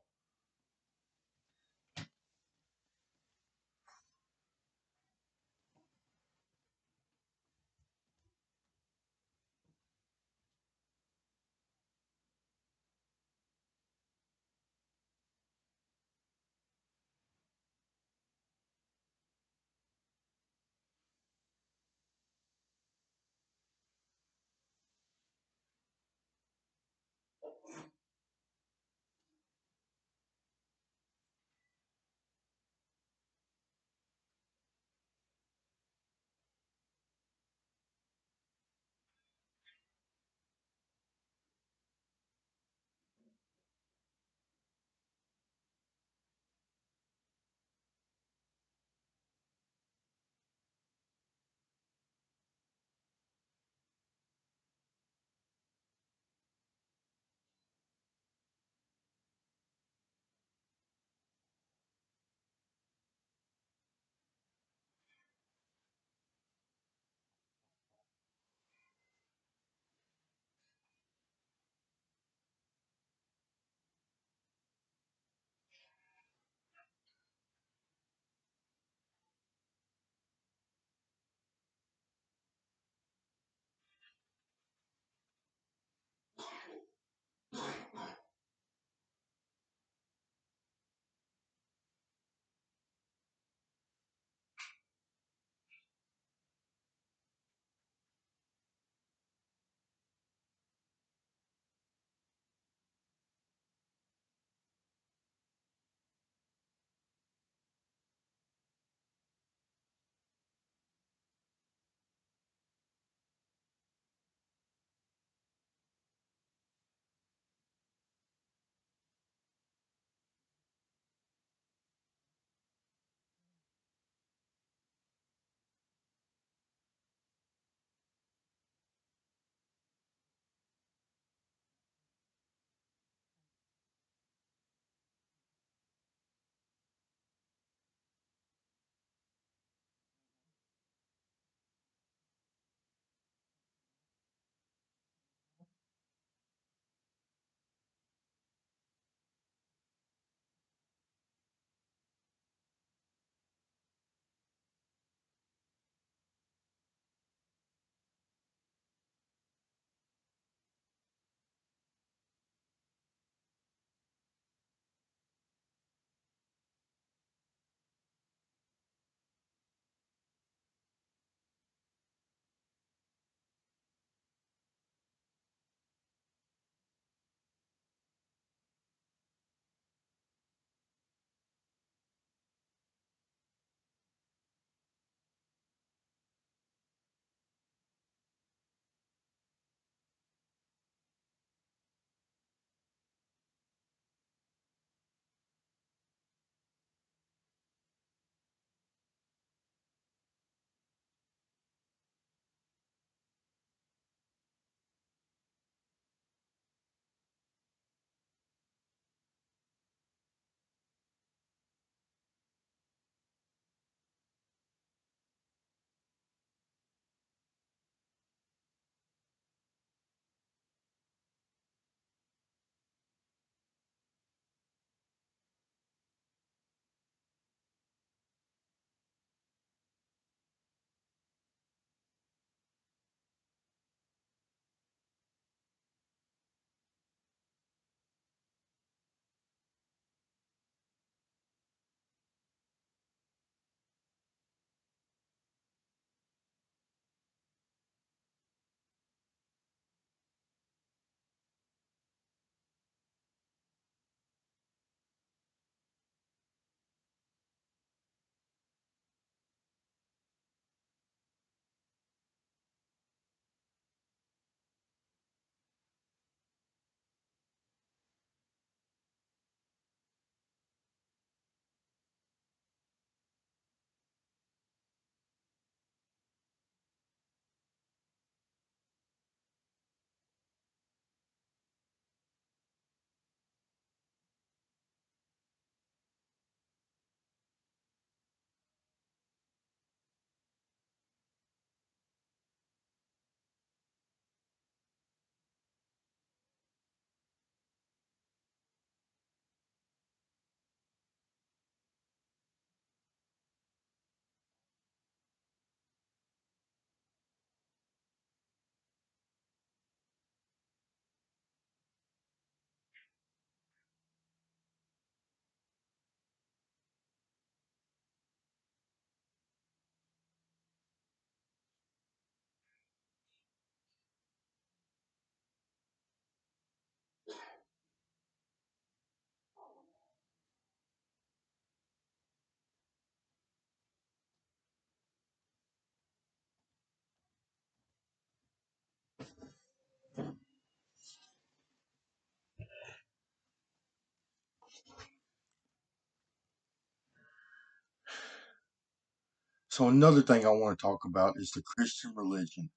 So another thing I want to talk about is the Christian religion.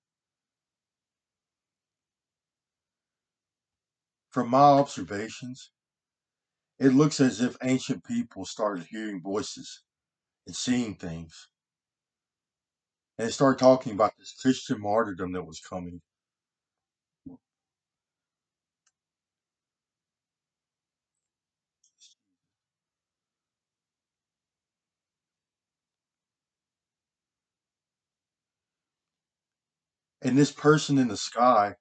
From my observations, it looks as if ancient people started hearing voices and seeing things. And they started talking about this Christian martyrdom that was coming. And this person in the sky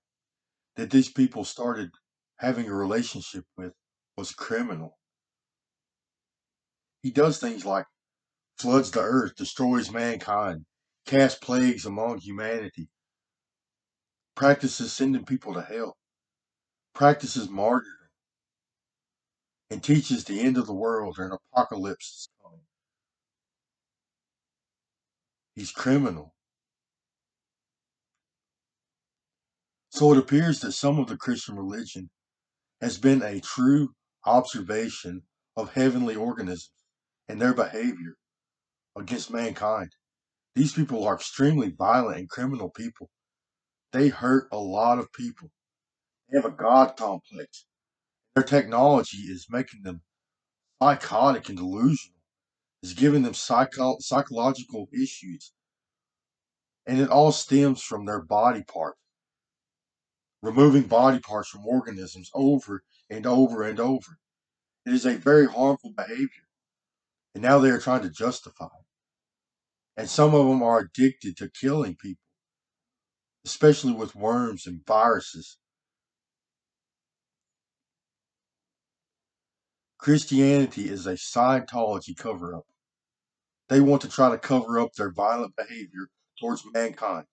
that these people started having a relationship with was criminal. He does things like floods the earth, destroys mankind, casts plagues among humanity, practices sending people to hell, practices martyrdom, and teaches the end of the world or an apocalypse is coming. He's criminal. So it appears that some of the Christian religion has been a true observation of heavenly organisms and their behavior against mankind. These people are extremely violent and criminal people. They hurt a lot of people. They have a God complex. Their technology is making them psychotic and delusional. It's giving them psychological issues. And it all stems from their body parts, removing body parts from organisms over and over and over. It is a very harmful behavior. And now they are trying to justify it. And some of them are addicted to killing people, especially with worms and viruses. Christianity is a Scientology cover up. They want to try to cover up their violent behavior towards mankind.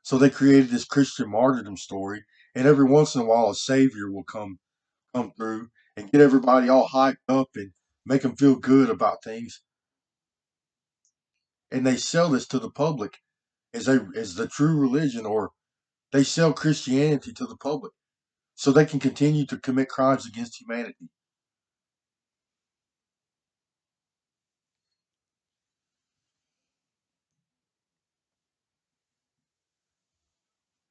So they created this Christian martyrdom story, and every once in a while a savior will come through and get everybody all hyped up and make them feel good about things. And they sell this to the public as the true religion, or they sell Christianity to the public so they can continue to commit crimes against humanity.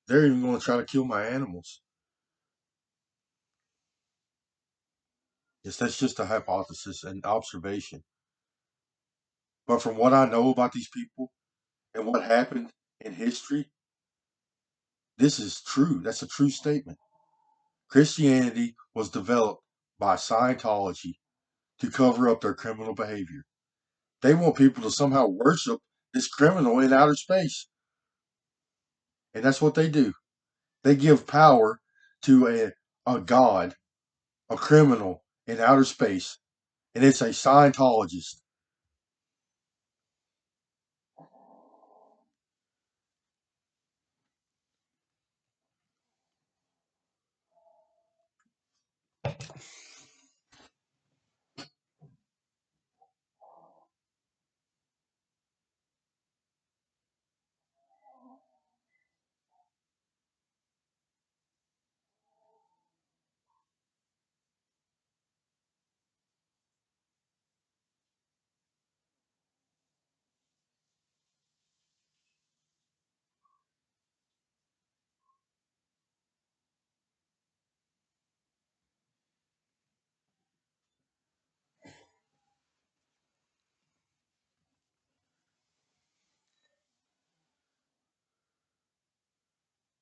They're even going to try to kill my animals. Yes, that's just a hypothesis and observation. But from what I know about these people and what happened in history, this is true. That's a true statement. Christianity was developed by Scientology to cover up their criminal behavior. They want people to somehow worship this criminal in outer space. And that's what they do. They give power to a god, a criminal in outer space, and it's a Scientologist.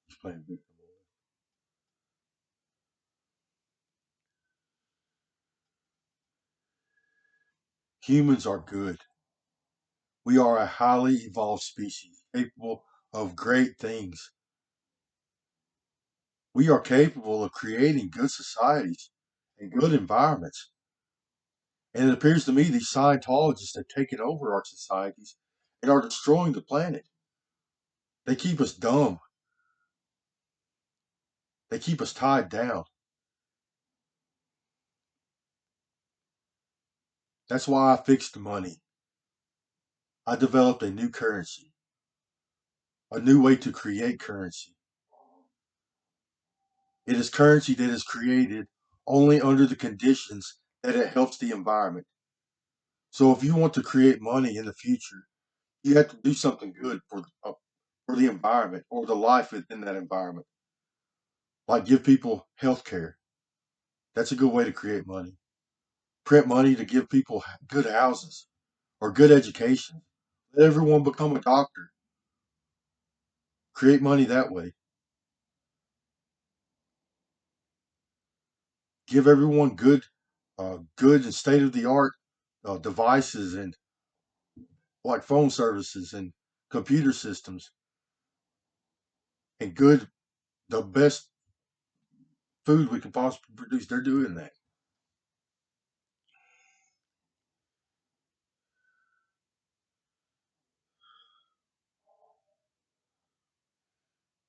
He's playing victim. Humans are good. We are a highly evolved species capable of great things. We are capable of creating good societies and good environments. And it appears to me these Scientologists have taken over our societies and are destroying the planet. They keep us dumb. They keep us tied down. That's why I fixed money. I developed a new currency, a new way to create currency. It is currency that is created only under the conditions that it helps the environment. So if you want to create money in the future, You have to do something good for the environment or the life within that environment. Like give people health care. That's a good way to create money. Print money to give people good houses or good education. Let everyone become a doctor. Create money that way. Give everyone good and state of the art devices and like phone services and computer systems and good, the best food we can possibly produce. They're doing that.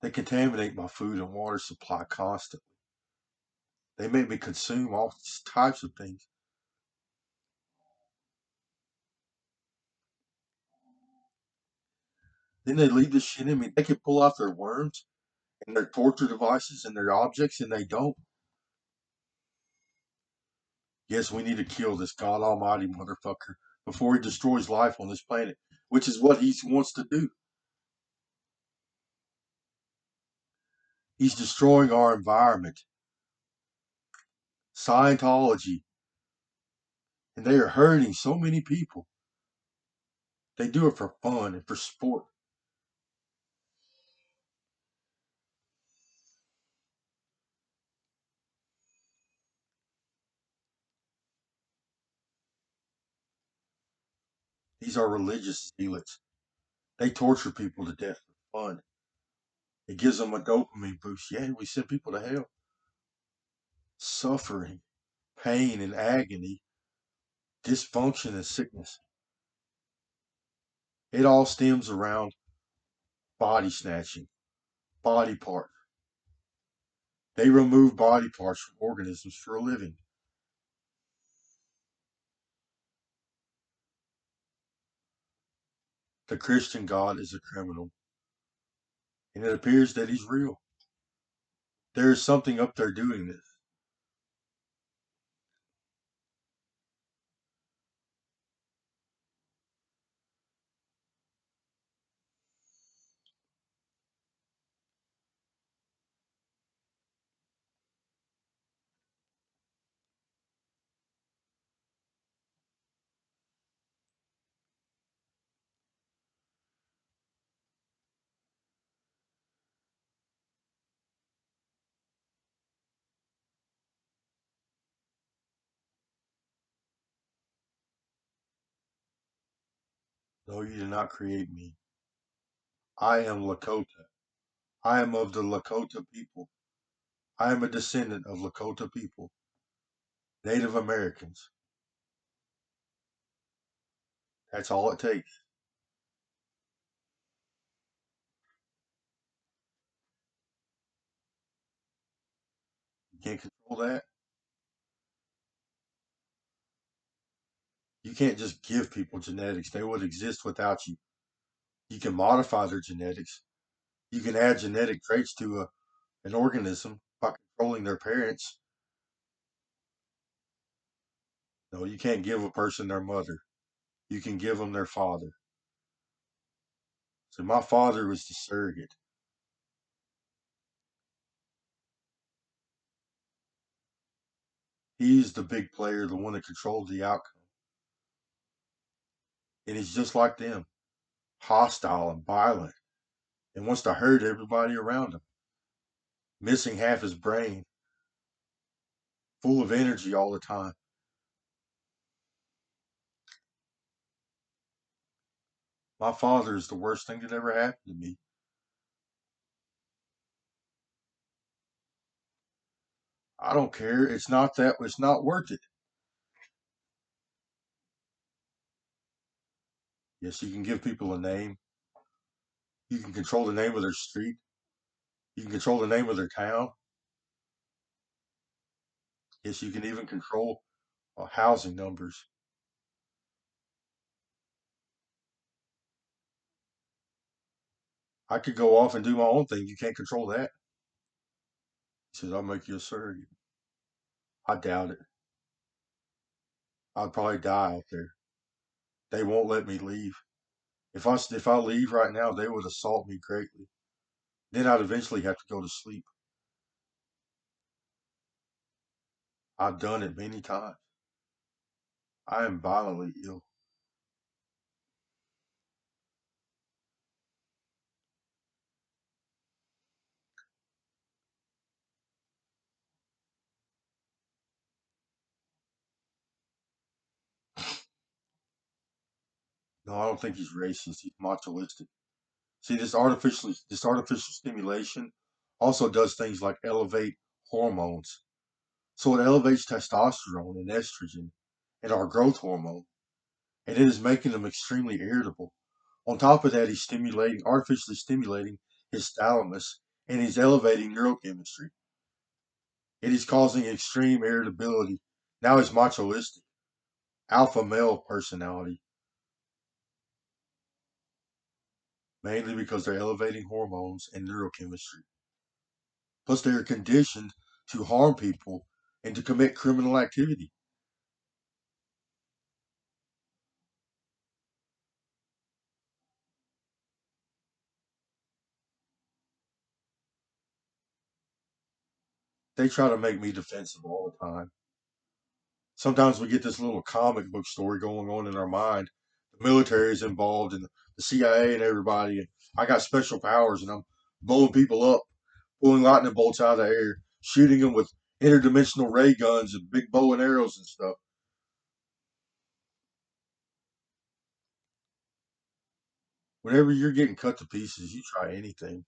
They contaminate my food and water supply constantly. They make me consume all types of things. Then they leave this shit in me. They can pull out their worms and their torture devices and their objects, and they don't. Yes, we need to kill this God Almighty motherfucker before he destroys life on this planet, which is what he wants to do. He's destroying our environment. Scientology, and they are hurting so many people. They do it for fun and for sport. These are religious zealots. They torture people to death for fun. It gives them a dopamine boost. Yeah, we send people to hell. Suffering, pain, and agony, dysfunction, and sickness. It all stems around body snatching, body parts. They remove body parts from organisms for a living. The Christian God is a criminal, and it appears that he's real. There is something up there doing this. No, you did not create me. I am Lakota. I am of the Lakota people. I am a descendant of Lakota people, Native Americans. That's all it takes. You can't control that. You can't just give people genetics. They would exist without you. You can modify their genetics. You can add genetic traits to an organism by controlling their parents. No, you can't give a person their mother. You can give them their father. So my father was the surrogate. He's the big player, the one that controls the outcome. And he's just like them, hostile and violent, and wants to hurt everybody around him, missing half his brain, full of energy all the time. My father is the worst thing that ever happened to me. I don't care. It's not worth it. Yes, you can give people a name. You can control the name of their street. You can control the name of their town. Yes, you can even control housing numbers. I could go off and do my own thing. You can't control that. He says, I'll make you a surrogate. I doubt it. I'd probably die out there. They won't let me leave. If I leave right now, they would assault me greatly. Then I'd eventually have to go to sleep. I've done it many times. I am violently ill. No, I don't think he's racist. He's machoistic. See, this artificial stimulation also does things like elevate hormones. So it elevates testosterone and estrogen and our growth hormone, and it is making them extremely irritable. On top of that, he's artificially stimulating his thalamus, and he's elevating neurochemistry. It is causing extreme irritability. Now he's machoistic, alpha male personality, mainly because they're elevating hormones and neurochemistry. Plus, they are conditioned to harm people and to commit criminal activity. They try to make me defensive all the time. Sometimes we get this little comic book story going on in our mind. The military is involved and the CIA and everybody, and I got special powers and I'm blowing people up, pulling lightning bolts out of the air, shooting them with interdimensional ray guns and big bow and arrows and stuff. Whenever you're getting cut to pieces, you try anything,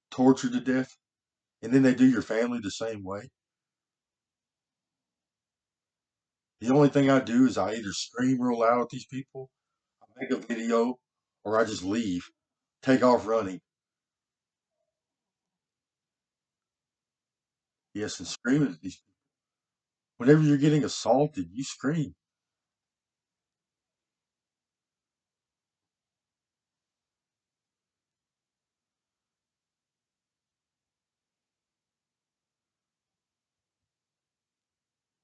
tortured to death, and then they do your family the same way. The only thing I do is I either scream real loud at these people, I make a video, or I just leave, take off running. Yes, and screaming at these. Whenever you're getting assaulted, you scream.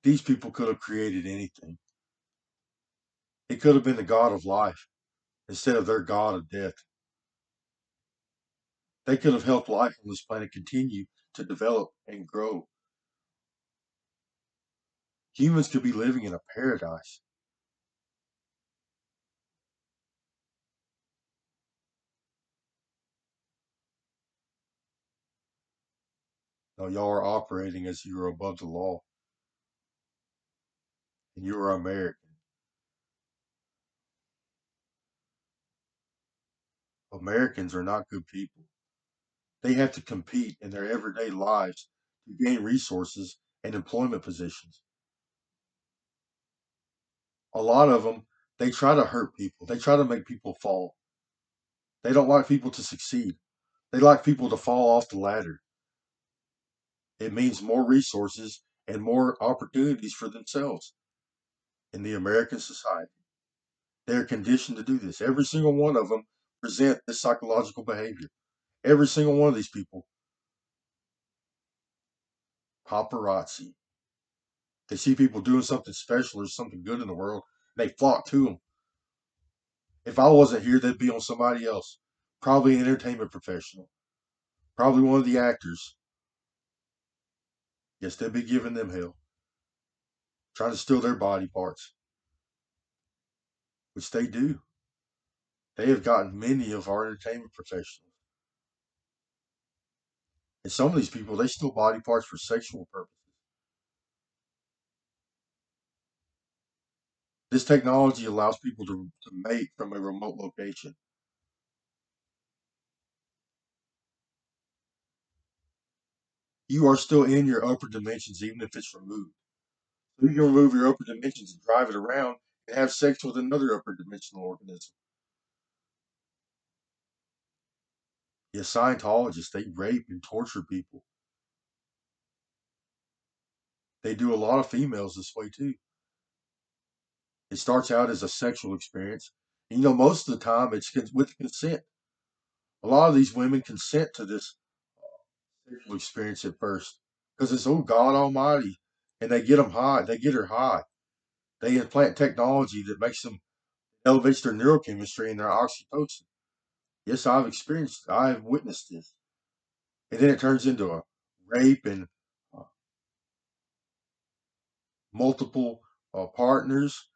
These people could have created anything. It could have been the god of life instead of their god of death. They could have helped life on this planet continue to develop and grow. Humans could be living in a paradise. Now, y'all are operating as you are above the law, and you are American. Americans are not good people. They have to compete in their everyday lives to gain resources and employment positions. A lot of them, they try to hurt people. They try to make people fall. They don't like people to succeed. They like people to fall off the ladder. It means more resources and more opportunities for themselves in the American society. They're conditioned to do this. Every single one of them present this psychological behavior. Every single one of these people, paparazzi. They see people doing something special or something good in the world, they flock to them. If I wasn't here, they'd be on somebody else. Probably an entertainment professional. Probably one of the actors. Yes, they'd be giving them hell, trying to steal their body parts, which they do. They have gotten many of our entertainment professionals. And some of these people, they steal body parts for sexual purposes. This technology allows people to mate from a remote location. You are still in your upper dimensions, even if it's removed. So you can remove your upper dimensions and drive it around and have sex with another upper dimensional organism. Yes, Scientologists, they rape and torture people. They do a lot of females this way too. It starts out as a sexual experience. And, most of the time it's with consent. A lot of these women consent to this sexual experience at first because it's, oh, God Almighty. And they get them high. They get her high. They implant technology that makes them Elevates their neurochemistry and their oxytocin. Yes, I've witnessed this. And then it turns into a rape and uh, multiple partners.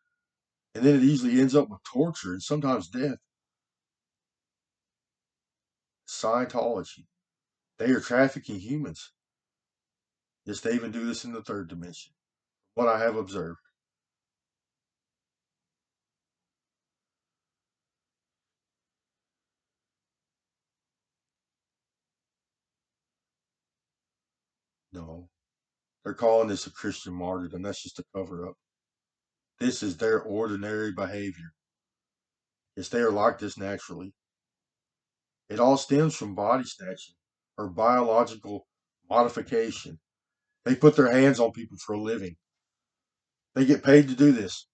And then it usually ends up with torture and sometimes death. Scientology. They are trafficking humans. Yes, they even do this in the third dimension. What I have observed. No. They're calling this a Christian martyrdom. That's just a cover up. This is their ordinary behavior. Yes, they are like this naturally. It all stems from body snatching or biological modification. They put their hands on people for a living. They get paid to do this.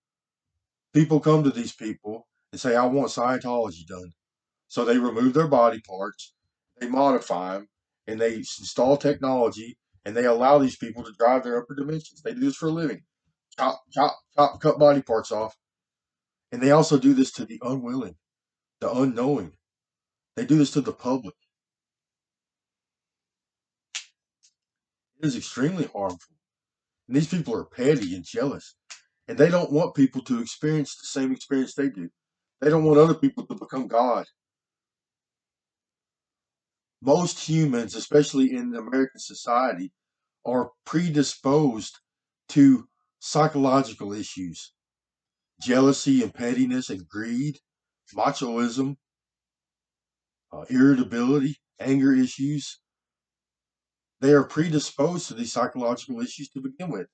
People come to these people and say, I want Scientology done. So they remove their body parts, they modify them, and they install technology, and they allow these people to drive their upper dimensions. They do this for a living. Chop, chop, chop, cut body parts off. And they also do this to the unwilling, the unknowing. They do this to the public. It is extremely harmful. And these people are petty and jealous. And they don't want people to experience the same experience they do. They don't want other people to become God. Most humans, especially in American society, are predisposed to psychological issues, jealousy and pettiness and greed, machoism, irritability, anger issues. They are predisposed to these psychological issues to begin with.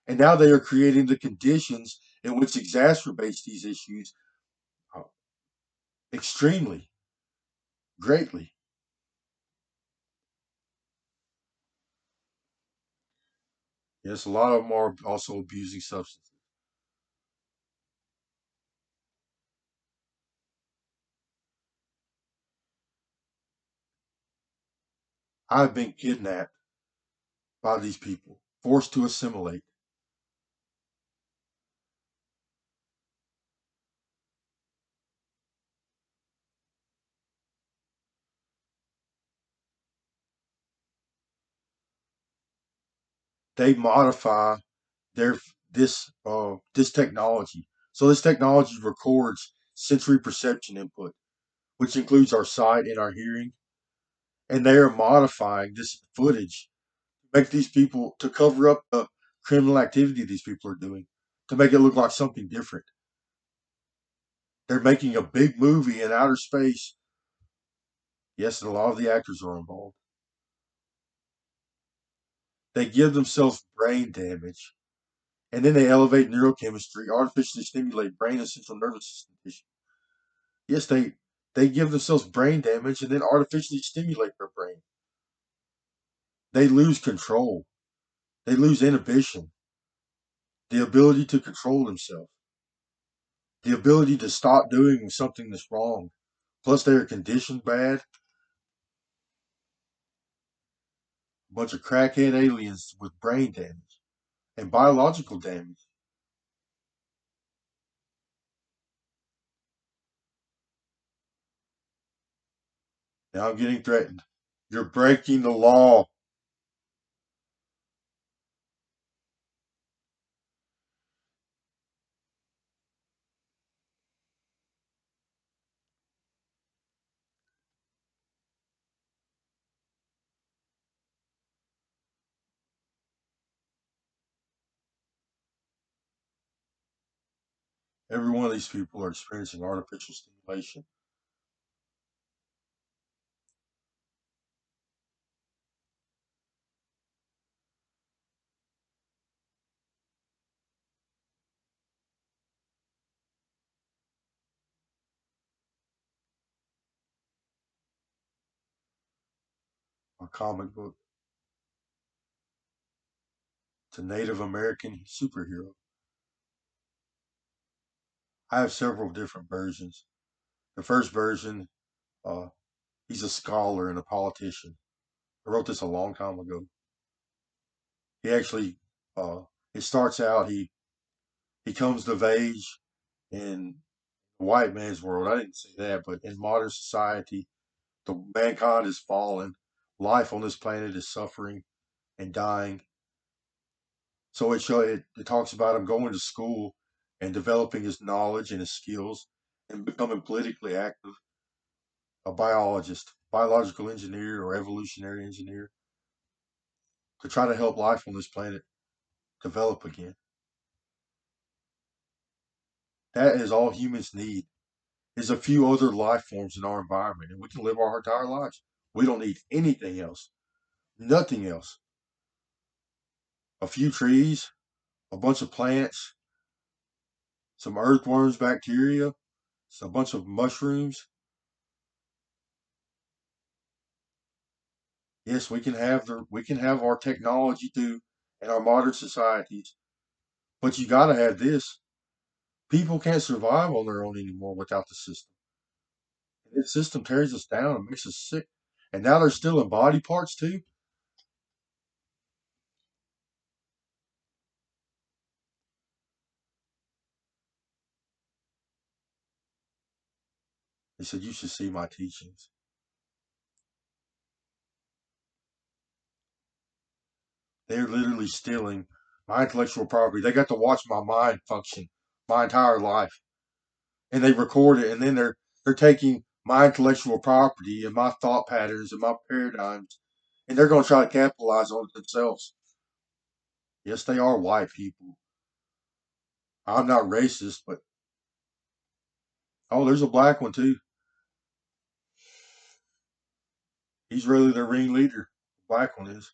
And now they are creating the conditions in which exacerbates these issues uh, extremely, greatly. Yes, a lot of them are also abusing substances. I've been kidnapped by these people, forced to assimilate. They modify their this technology. So this technology records sensory perception input, which includes our sight and our hearing, and they are modifying this footage to make these people to cover up the criminal activity these people are doing, to make it look like something different. They're making a big movie in outer space. Yes, and a lot of the actors are involved. They give themselves brain damage, and then they elevate neurochemistry, artificially stimulate brain and central nervous system tissue. Yes, they give themselves brain damage and then artificially stimulate their brain. They lose control. They lose inhibition, the ability to control themselves, the ability to stop doing something that's wrong. Plus, they are conditioned bad. A bunch of crackhead aliens with brain damage and biological damage. Now I'm getting threatened. You're breaking the law. Every one of these people are experiencing artificial stimulation. A comic book. It's a Native American superhero. I have several different versions. The first version, uh, he's a scholar and a politician. I wrote this a long time ago. He actually, uh, it starts out he comes of age in the white man's world. I didn't say that, but in modern society, the mankind is fallen. Life on this planet is suffering and dying. So it talks about him going to school and developing his knowledge and his skills and becoming politically active, a biologist, biological engineer or evolutionary engineer to try to help life on this planet develop again. That is all humans need is a few other life forms in our environment and we can live our entire lives. We don't need anything else, nothing else. A few trees, a bunch of plants, some earthworms, bacteria, a bunch of mushrooms. Yes, we can have our technology too in our modern societies, but you got to have this. People can't survive on their own anymore without the system. This system tears us down and makes us sick. And now they're stealing body parts too. They said you should see my teachings. They're literally stealing my intellectual property. They got to watch my mind function my entire life, and they record it, and then they're taking my intellectual property and my thought patterns and my paradigms, and they're going to try to capitalize on it themselves. Yes, they are white people. I'm not racist, but oh, there's a black one too. He's really their ringleader. The black one is.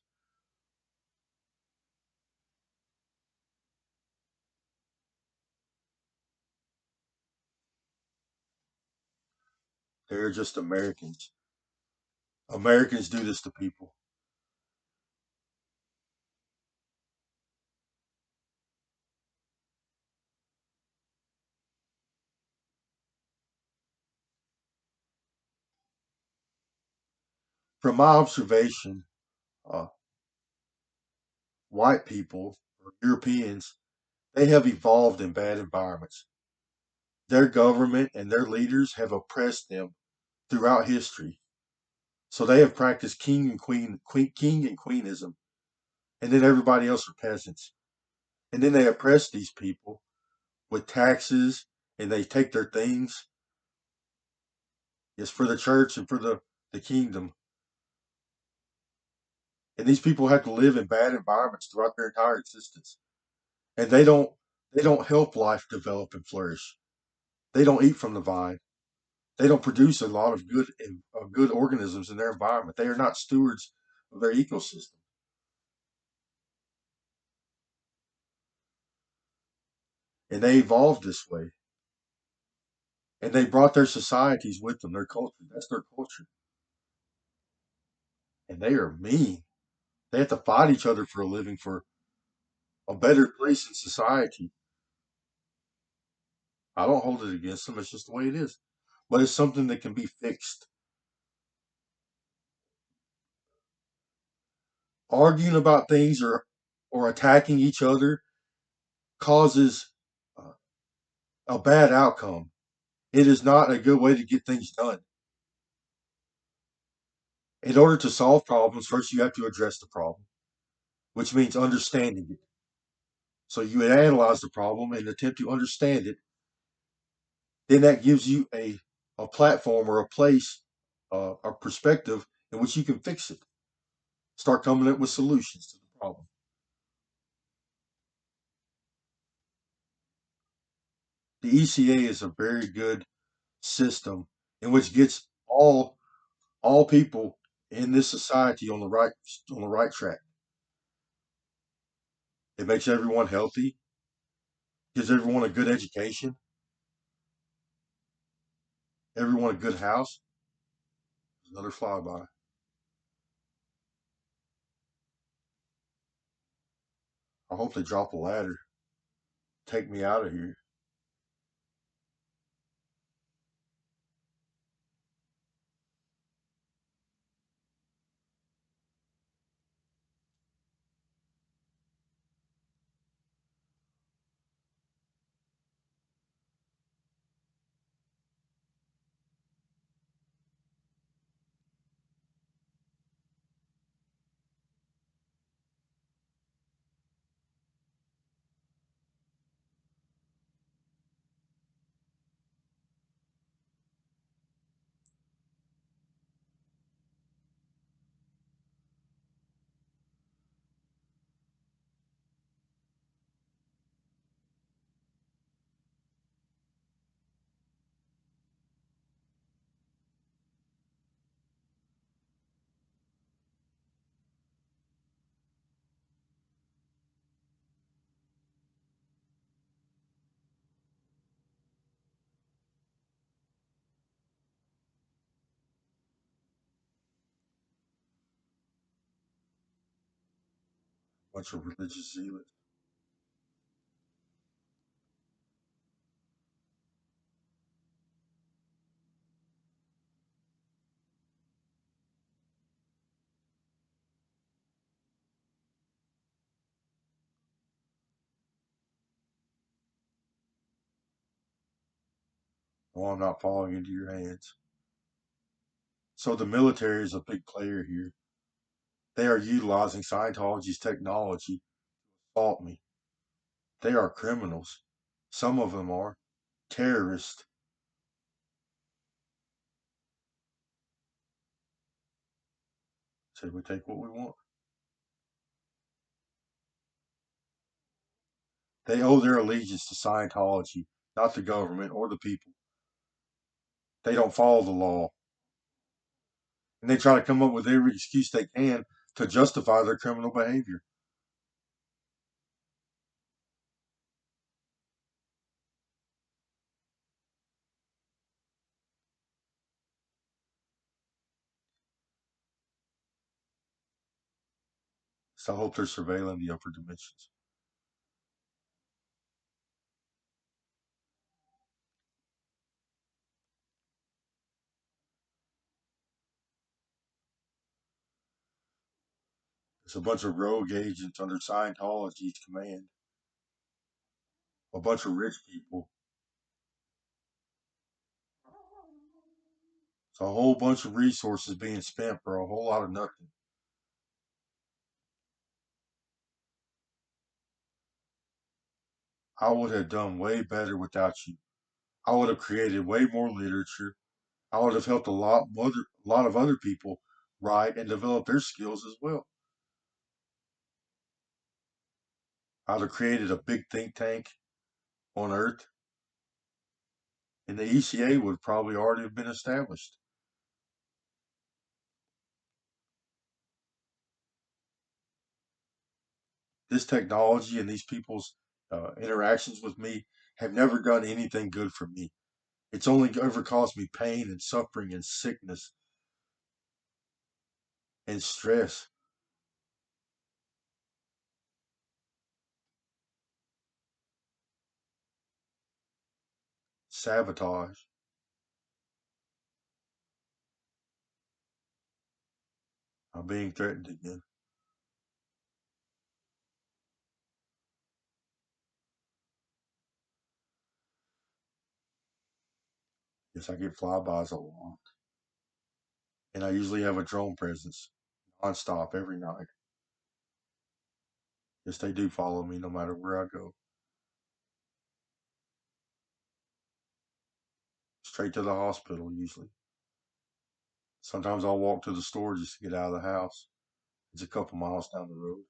They're just Americans. Americans do this to people. From my observation, uh, white people or Europeans, they have evolved in bad environments. Their government and their leaders have oppressed them throughout history. So they have practiced king and queenism, and then everybody else are peasants. And then they oppress these people with taxes, and they take their things. It's for the church and for the kingdom. And these people have to live in bad environments throughout their entire existence. And they don't help life develop and flourish. They don't eat from the vine. They don't produce a lot of good organisms in their environment. They are not stewards of their ecosystem. And they evolved this way. And they brought their societies with them, their culture. That's their culture. And they are mean. They have to fight each other for a living for a better place in society. I don't hold it against them. It's just the way it is. But it's something that can be fixed. Arguing about things or attacking each other causes uh, a bad outcome. It is not a good way to get things done. In order to solve problems, first you have to address the problem, which means understanding it. So you would analyze the problem and attempt to understand it. Then that gives you a platform or a place, a perspective in which you can fix it. Start coming up with solutions to the problem. The ECA is a very good system in which gets all people in this society on the right track. It makes everyone healthy, gives everyone a good education, everyone a good house. Another flyby. I hope they drop a ladder, take me out of here. Bunch of religious zealots. Oh, I'm not falling into your hands. So the military is a big player here. They are utilizing Scientology's technology to assault me. They are criminals. Some of them are terrorists. So we take what we want. They owe their allegiance to Scientology, not the government or the people. They don't follow the law. And they try to come up with every excuse they can to justify their criminal behavior. So I hope they're surveilling the upper dimensions. It's a bunch of rogue agents under Scientology's command. A bunch of rich people. It's a whole bunch of resources being spent for a whole lot of nothing. I would have done way better without you. I would have created way more literature. I would have helped a lot of other people write and develop their skills as well. I'd have created a big think tank on Earth, and the ECA would probably already have been established. This technology and these people's interactions with me have never done anything good for me. It's only ever caused me pain and suffering and sickness and stress, sabotage. I'm being threatened again. Yes, I get flybys a lot, and I usually have a drone presence nonstop every night. Yes, they do follow me no matter where I go. Straight to the hospital usually. Sometimes I'll walk to the store just to get out of the house. It's a couple miles down the road.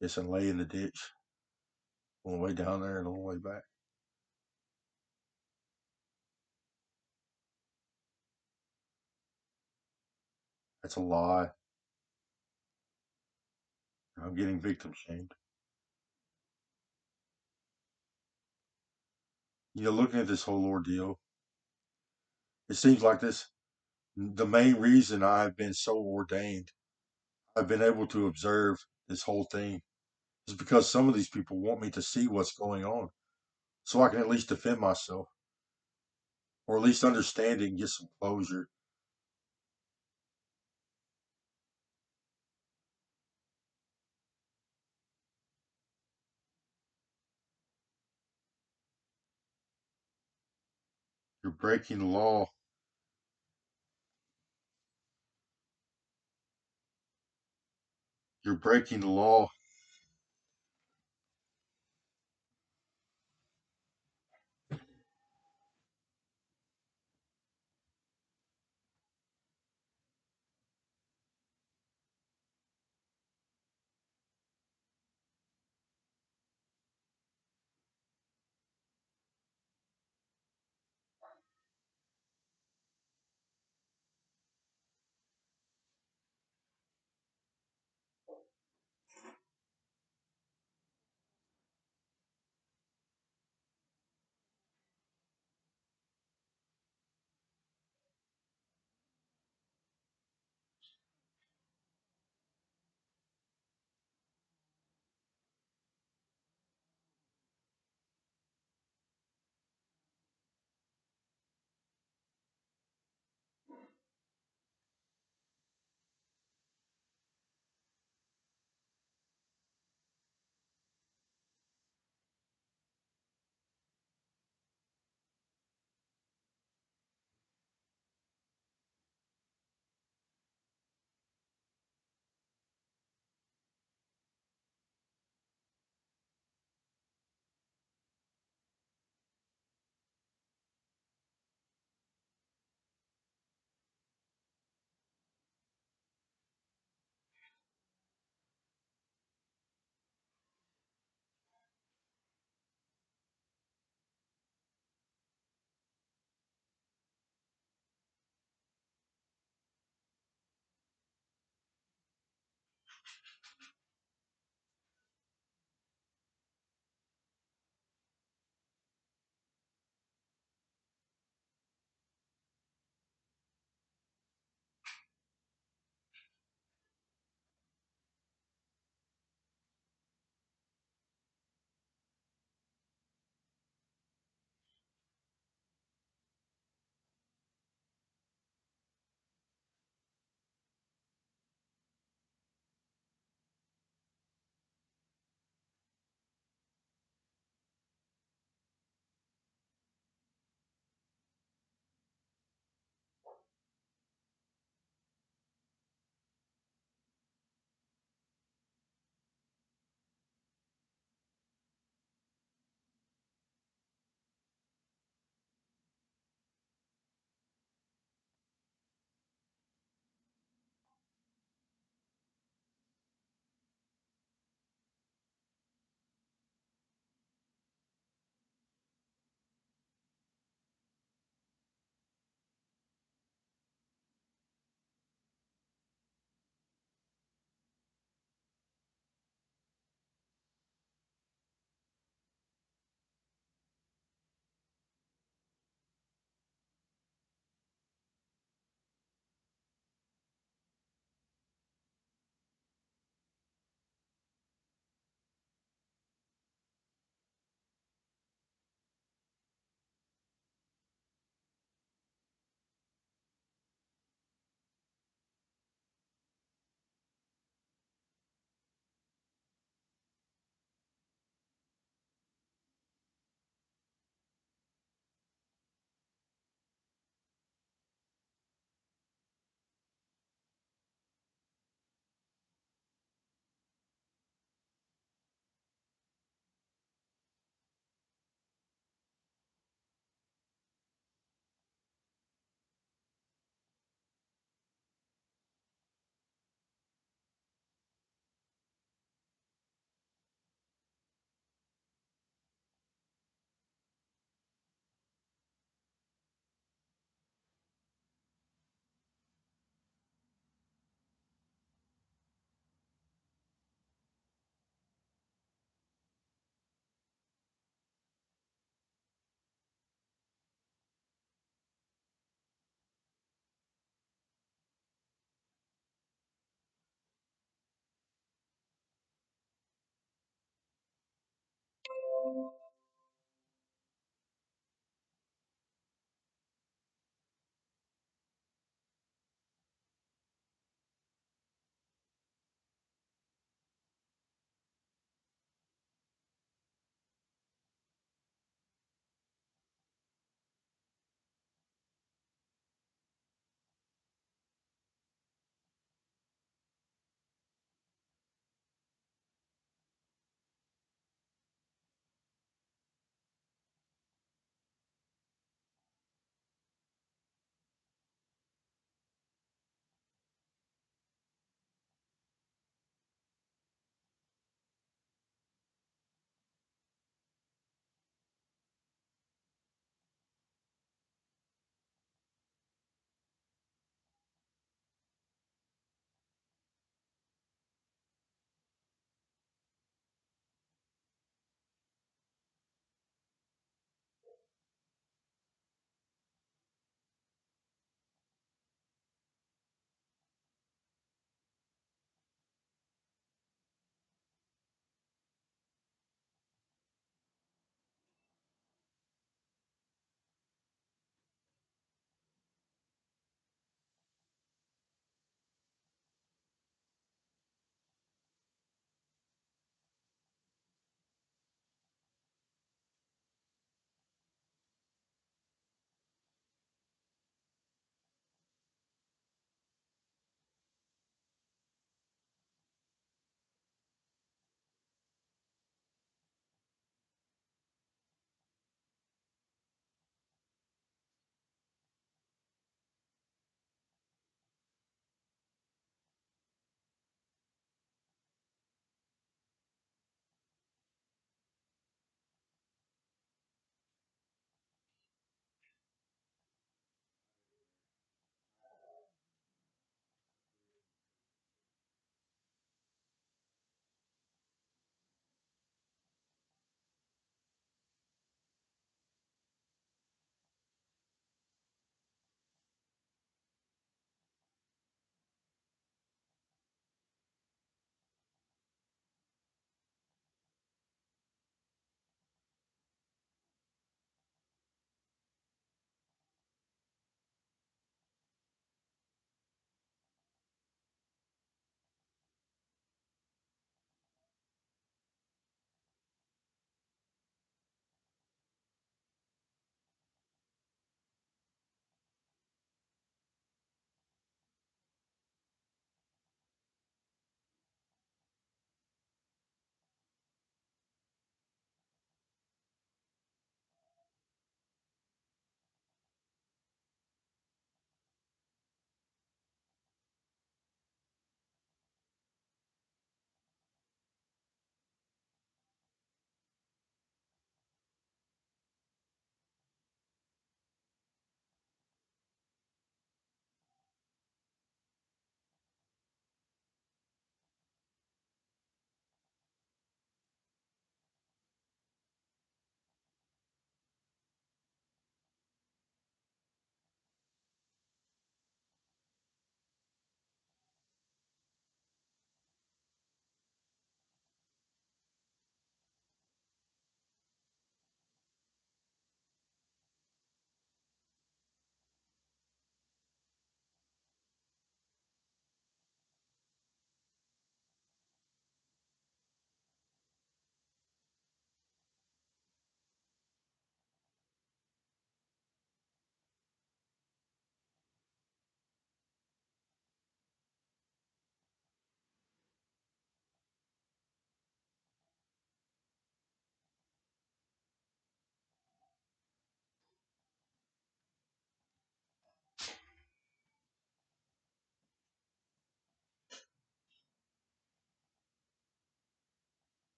Yes, and lay in the ditch on the way down there and on the way back. That's a lie. I'm getting victim shamed. Looking at this whole ordeal, it seems like the main reason I've been so ordained, I've been able to observe this whole thing, is because some of these people want me to see what's going on so I can at least defend myself or at least understand it and get some closure. You're breaking the law. You're breaking the law.